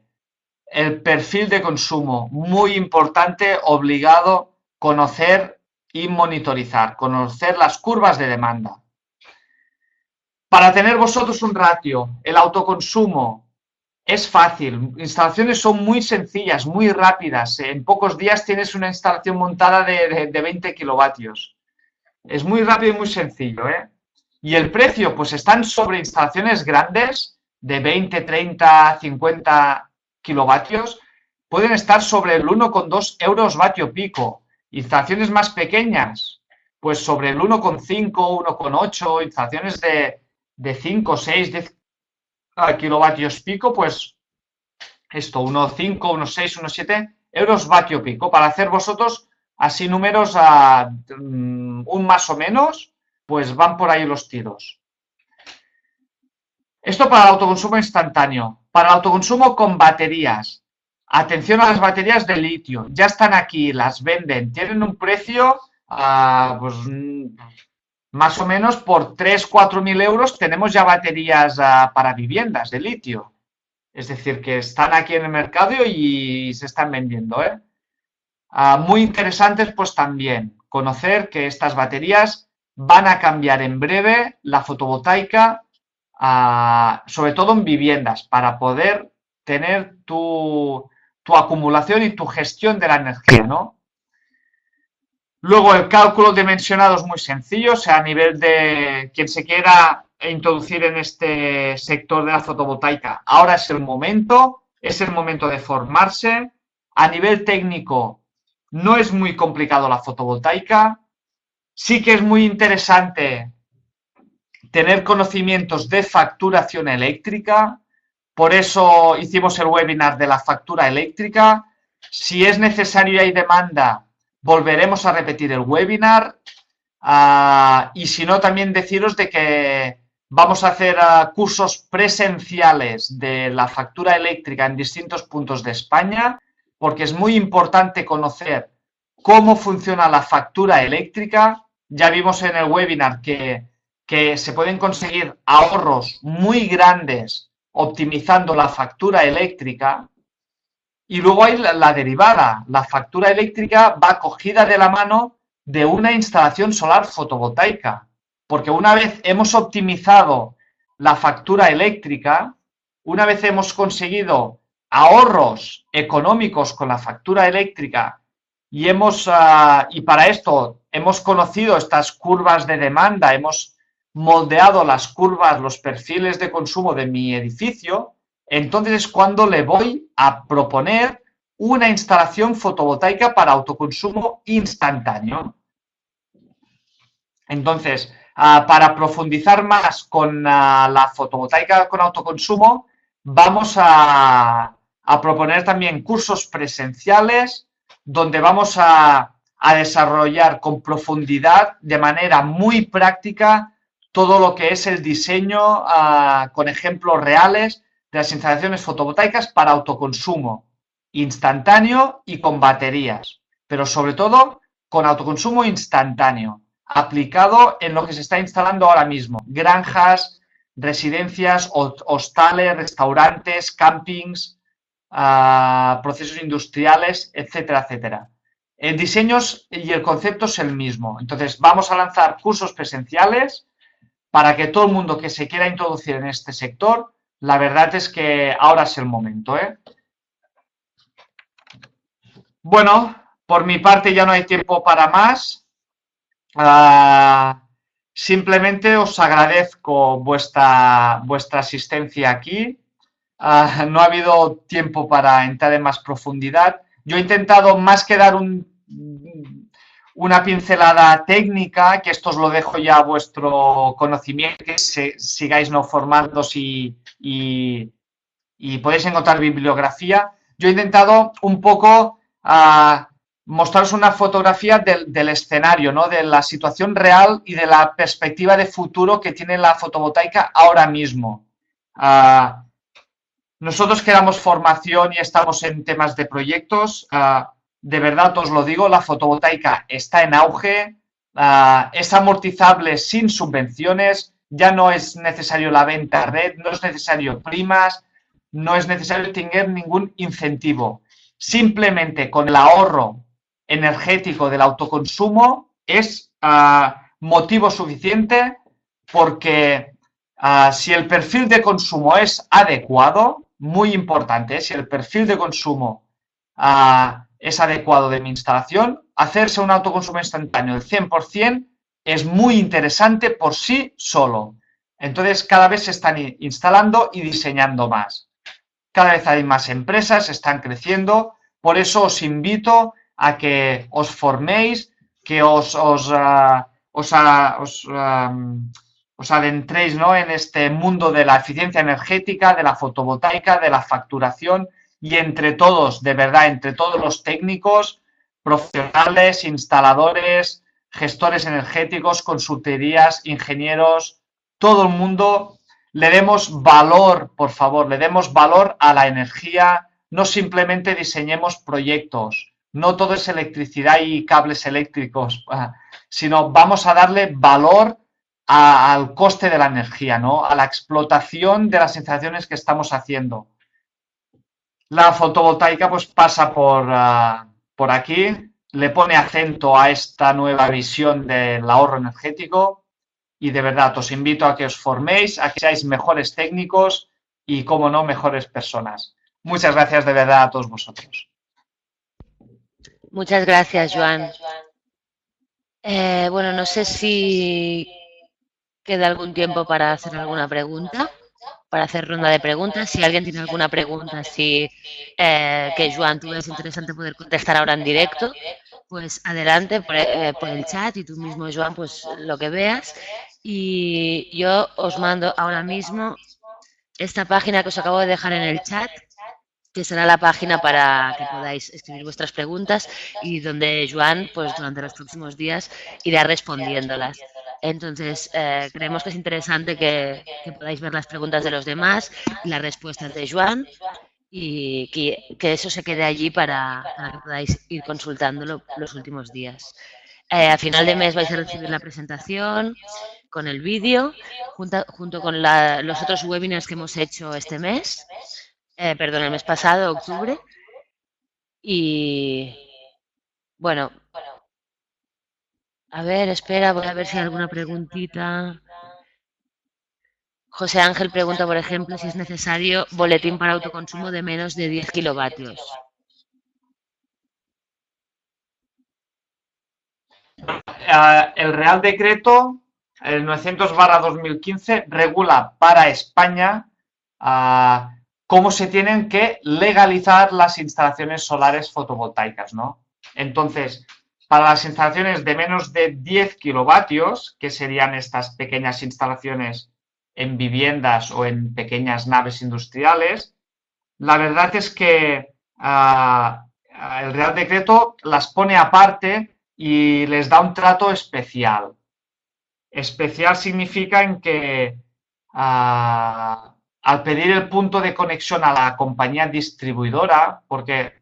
El perfil de consumo, muy importante, obligado, conocer y monitorizar, conocer las curvas de demanda. Para tener vosotros un ratio, el autoconsumo es fácil, instalaciones son muy sencillas, muy rápidas, en pocos días tienes una instalación montada de 20 kilovatios. Es muy rápido y muy sencillo, ¿eh? Y el precio, pues están sobre instalaciones grandes de 20, 30, 50 kilovatios, pueden estar sobre el 1,2 euros vatio pico. Instalaciones más pequeñas, pues sobre el 1,5, 1,8, instalaciones de 5, 6, 10 kilovatios pico, pues esto, 1,5, 1,6, 1,7 euros vatio pico. Para hacer vosotros así números un más o menos, pues van por ahí los tiros. Esto para el autoconsumo instantáneo. Para el autoconsumo con baterías. Atención a las baterías de litio. Ya están aquí, las venden. Tienen un precio, pues más o menos por 3.000 o 4.000 euros tenemos ya baterías para viviendas de litio. Es decir, que están aquí en el mercado y se están vendiendo, ¿eh? Muy interesantes, pues también conocer que estas baterías van a cambiar en breve la fotovoltaica, sobre todo en viviendas, para poder tener tu acumulación y tu gestión de la energía, ¿no? Luego el cálculo dimensionado es muy sencillo, o sea, a nivel de quien se quiera introducir en este sector de la fotovoltaica, ahora es el momento de formarse. A nivel técnico, no es muy complicado la fotovoltaica, sí que es muy interesante tener conocimientos de facturación eléctrica, por eso hicimos el webinar de la factura eléctrica. Si es necesario y hay demanda, volveremos a repetir el webinar. Y si no, también deciros de que vamos a hacer cursos presenciales de la factura eléctrica en distintos puntos de España, porque es muy importante conocer cómo funciona la factura eléctrica. Ya vimos en el webinar que se pueden conseguir ahorros muy grandes optimizando la factura eléctrica. Y luego hay la derivada. La factura eléctrica va cogida de la mano de una instalación solar fotovoltaica. Porque una vez hemos optimizado la factura eléctrica, una vez hemos conseguido ahorros económicos con la factura eléctrica y para esto hemos conocido estas curvas de demanda, hemos moldeado las curvas, los perfiles de consumo de mi edificio, entonces es cuando le voy a proponer una instalación fotovoltaica para autoconsumo instantáneo. Entonces, para profundizar más con la fotovoltaica con autoconsumo, vamos a proponer también cursos presenciales donde vamos a desarrollar con profundidad, de manera muy práctica, todo lo que es el diseño con ejemplos reales de las instalaciones fotovoltaicas para autoconsumo instantáneo y con baterías, pero sobre todo con autoconsumo instantáneo, aplicado en lo que se está instalando ahora mismo, granjas, residencias, hostales, restaurantes, campings, procesos industriales, etcétera, etcétera. El diseño y el concepto es el mismo. Entonces, vamos a lanzar cursos presenciales para que todo el mundo que se quiera introducir en este sector, la verdad es que ahora es el momento, ¿eh? Bueno, por mi parte ya no hay tiempo para más. Simplemente os agradezco vuestra asistencia aquí. No ha habido tiempo para entrar en más profundidad. Yo he intentado, más que dar una pincelada técnica, que esto os lo dejo ya a vuestro conocimiento, que sigáis no formándose y podéis encontrar bibliografía. Yo he intentado un poco mostraros una fotografía del escenario, ¿no? De la situación real y de la perspectiva de futuro que tiene la fotovoltaica ahora mismo. Nosotros que damos formación y estamos en temas de proyectos, de verdad os lo digo, la fotovoltaica está en auge, es amortizable sin subvenciones, ya no es necesario la venta a red, no es necesario primas, no es necesario tener ningún incentivo. Simplemente con el ahorro energético del autoconsumo es motivo suficiente, porque si el perfil de consumo es adecuado, muy importante, si el perfil de consumo es adecuado de mi instalación, hacerse un autoconsumo instantáneo del 100% es muy interesante por sí solo. Entonces, cada vez se están instalando y diseñando más. Cada vez hay más empresas, están creciendo. Por eso os invito a que os forméis, que os adentréis, ¿no? En este mundo de la eficiencia energética, de la fotovoltaica, de la facturación, y entre todos, de verdad, entre todos los técnicos, profesionales, instaladores, gestores energéticos, consultorías, ingenieros, todo el mundo, le demos valor, por favor, le demos valor a la energía, no simplemente diseñemos proyectos, no todo es electricidad y cables eléctricos, sino vamos a darle valor al coste de la energía, ¿no? A la explotación de las instalaciones que estamos haciendo. La fotovoltaica pues pasa por aquí, le pone acento a esta nueva visión del ahorro energético y de verdad os invito a que os forméis, a que seáis mejores técnicos y, como no, mejores personas. Muchas gracias de verdad a todos vosotros. Muchas gracias, Joan. Bueno, no sé si queda algún tiempo para hacer alguna pregunta, para hacer ronda de preguntas. Si alguien tiene alguna pregunta, si que Joan, tú ves interesante poder contestar ahora en directo, pues adelante por el chat y tú mismo, Joan, pues lo que veas. Y yo os mando ahora mismo esta página que os acabo de dejar en el chat, que será la página para que podáis escribir vuestras preguntas y donde Joan, pues durante los próximos días, irá respondiéndolas. Entonces, creemos que es interesante que podáis ver las preguntas de los demás y las respuestas de Joan y que eso se quede allí para que podáis ir consultándolo los últimos días. A final de mes vais a recibir la presentación con el vídeo, junto con los otros webinars que hemos hecho este mes, perdón, el mes pasado, octubre. Y bueno, a ver, espera, voy a ver si hay alguna preguntita. José Ángel pregunta, por ejemplo, si es necesario boletín para autoconsumo de menos de 10 kilovatios. El Real Decreto, el 900/2015, regula para España cómo se tienen que legalizar las instalaciones solares fotovoltaicas, ¿no? Entonces, para las instalaciones de menos de 10 kilovatios, que serían estas pequeñas instalaciones en viviendas o en pequeñas naves industriales, la verdad es que el Real Decreto las pone aparte y les da un trato especial. Especial significa en que al pedir el punto de conexión a la compañía distribuidora, porque,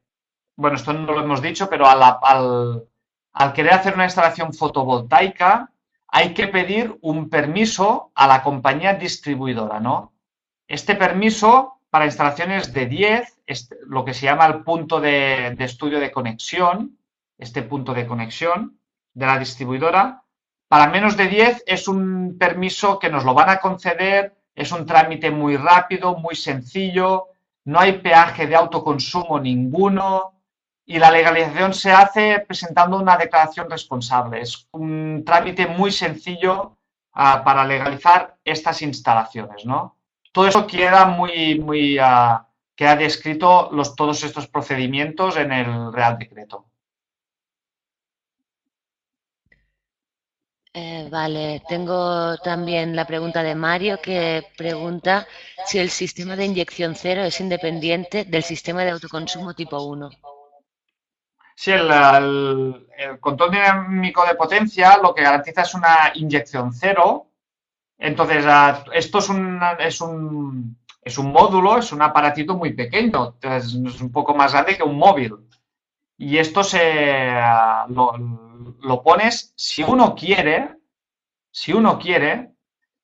bueno, esto no lo hemos dicho, pero al querer hacer una instalación fotovoltaica, hay que pedir un permiso a la compañía distribuidora, ¿no? Este permiso para instalaciones de 10, lo que se llama el punto de estudio de conexión, este punto de conexión de la distribuidora, para menos de 10 es un permiso que nos lo van a conceder, es un trámite muy rápido, muy sencillo, no hay peaje de autoconsumo ninguno y la legalización se hace presentando una declaración responsable. Es un trámite muy sencillo para legalizar estas instalaciones, ¿no? Todo eso queda queda descrito todos estos procedimientos en el Real Decreto. Vale, tengo también la pregunta de Mario que pregunta si el sistema de inyección cero es independiente del sistema de autoconsumo tipo 1. Sí, el control dinámico de potencia lo que garantiza es una inyección cero. Entonces, esto es un módulo, es un aparatito muy pequeño, es un poco más grande que un móvil. Y esto lo pones si uno quiere,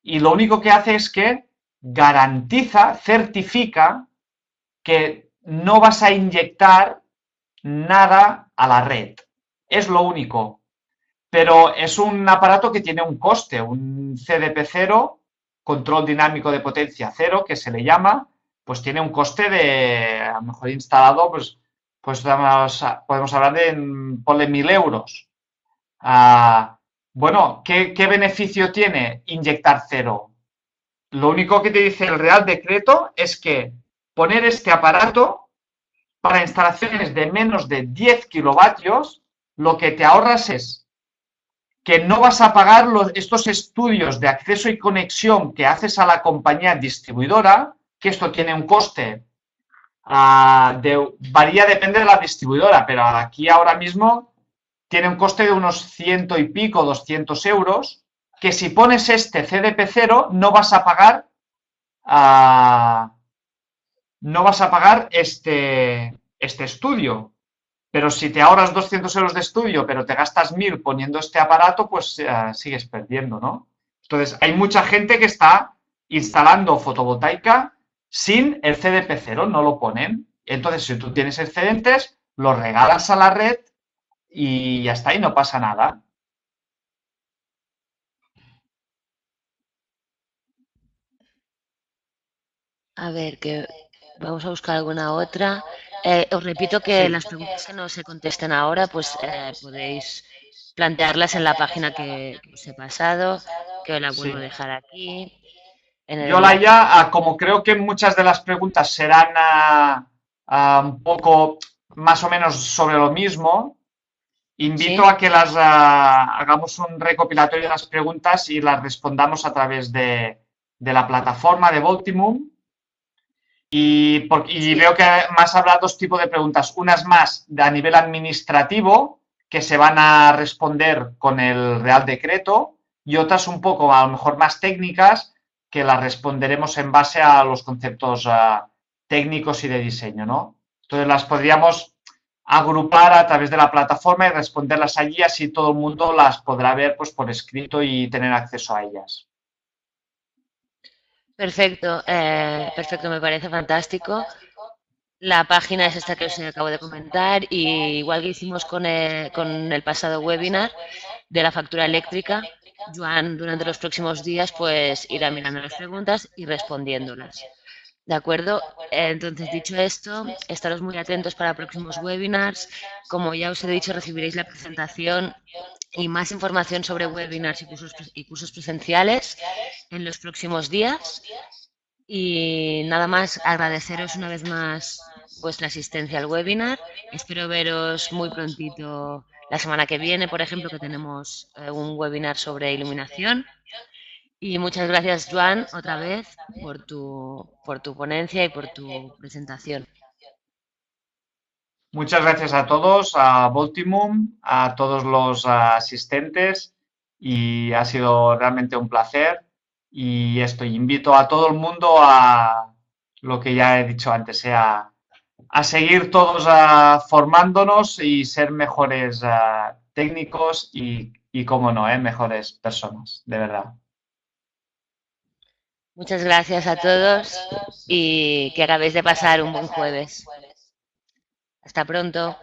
y lo único que hace es que garantiza, certifica que no vas a inyectar nada a la red. Es lo único. Pero es un aparato que tiene un coste, un CDP0, control dinámico de potencia cero, que se le llama, pues tiene un coste de, a lo mejor instalado, pues podemos hablar de, ponle 1.000 euros. Bueno, ¿qué beneficio tiene inyectar cero? Lo único que te dice el Real Decreto es que poner este aparato para instalaciones de menos de 10 kilovatios, lo que te ahorras es que no vas a pagar estos estudios de acceso y conexión que haces a la compañía distribuidora, que esto tiene un coste, varía, depende de la distribuidora, pero aquí ahora mismo tiene un coste de unos 100 y pico, 200 euros, que si pones este CDP0 no vas a pagar este estudio. Pero si te ahorras 200 euros de estudio, pero te gastas 1.000 poniendo este aparato, pues sigues perdiendo, ¿no? Entonces, hay mucha gente que está instalando fotovoltaica sin el CDP0, no lo ponen. Entonces, si tú tienes excedentes, los regalas a la red y ya está, y no pasa nada. A ver, que vamos a buscar alguna otra. Os repito que Sí, las preguntas que no se contesten ahora, pues podéis plantearlas en la página que os he pasado, que os la vuelvo a sí. dejar aquí, en el Yo, enlace. Laia, como creo que muchas de las preguntas serán un poco más o menos sobre lo mismo, invito ¿Sí? a que hagamos un recopilatorio de las preguntas y las respondamos a través de la plataforma de Voltimum. Y Sí. veo que más habrá dos tipos de preguntas. Unas más a nivel administrativo, que se van a responder con el Real Decreto, y otras un poco, a lo mejor, más técnicas, que las responderemos en base a los conceptos técnicos y de diseño, ¿no? Entonces las podríamos agrupar a través de la plataforma y responderlas allí, así todo el mundo las podrá ver pues, por escrito y tener acceso a ellas. Perfecto, perfecto, me parece fantástico. La página es esta que os acabo de comentar y igual que hicimos con el pasado webinar de la factura eléctrica, Joan durante los próximos días pues irá mirando las preguntas y respondiéndolas. ¿De acuerdo? Entonces, dicho esto, estaros muy atentos para próximos webinars. Como ya os he dicho, recibiréis la presentación y más información sobre webinars y cursos presenciales en los próximos días. Y nada más, agradeceros una vez más vuestra asistencia al webinar. Espero veros muy prontito la semana que viene, por ejemplo, que tenemos un webinar sobre iluminación. Y muchas gracias, Joan, otra vez por tu ponencia y por tu presentación. Muchas gracias a todos, a Voltimum, a todos los asistentes y ha sido realmente un placer. Y esto, invito a todo el mundo a lo que ya he dicho antes, a seguir todos formándonos y ser mejores técnicos y, cómo no, mejores personas, de verdad. Muchas gracias a todos y que acabéis de pasar un buen jueves. Hasta pronto.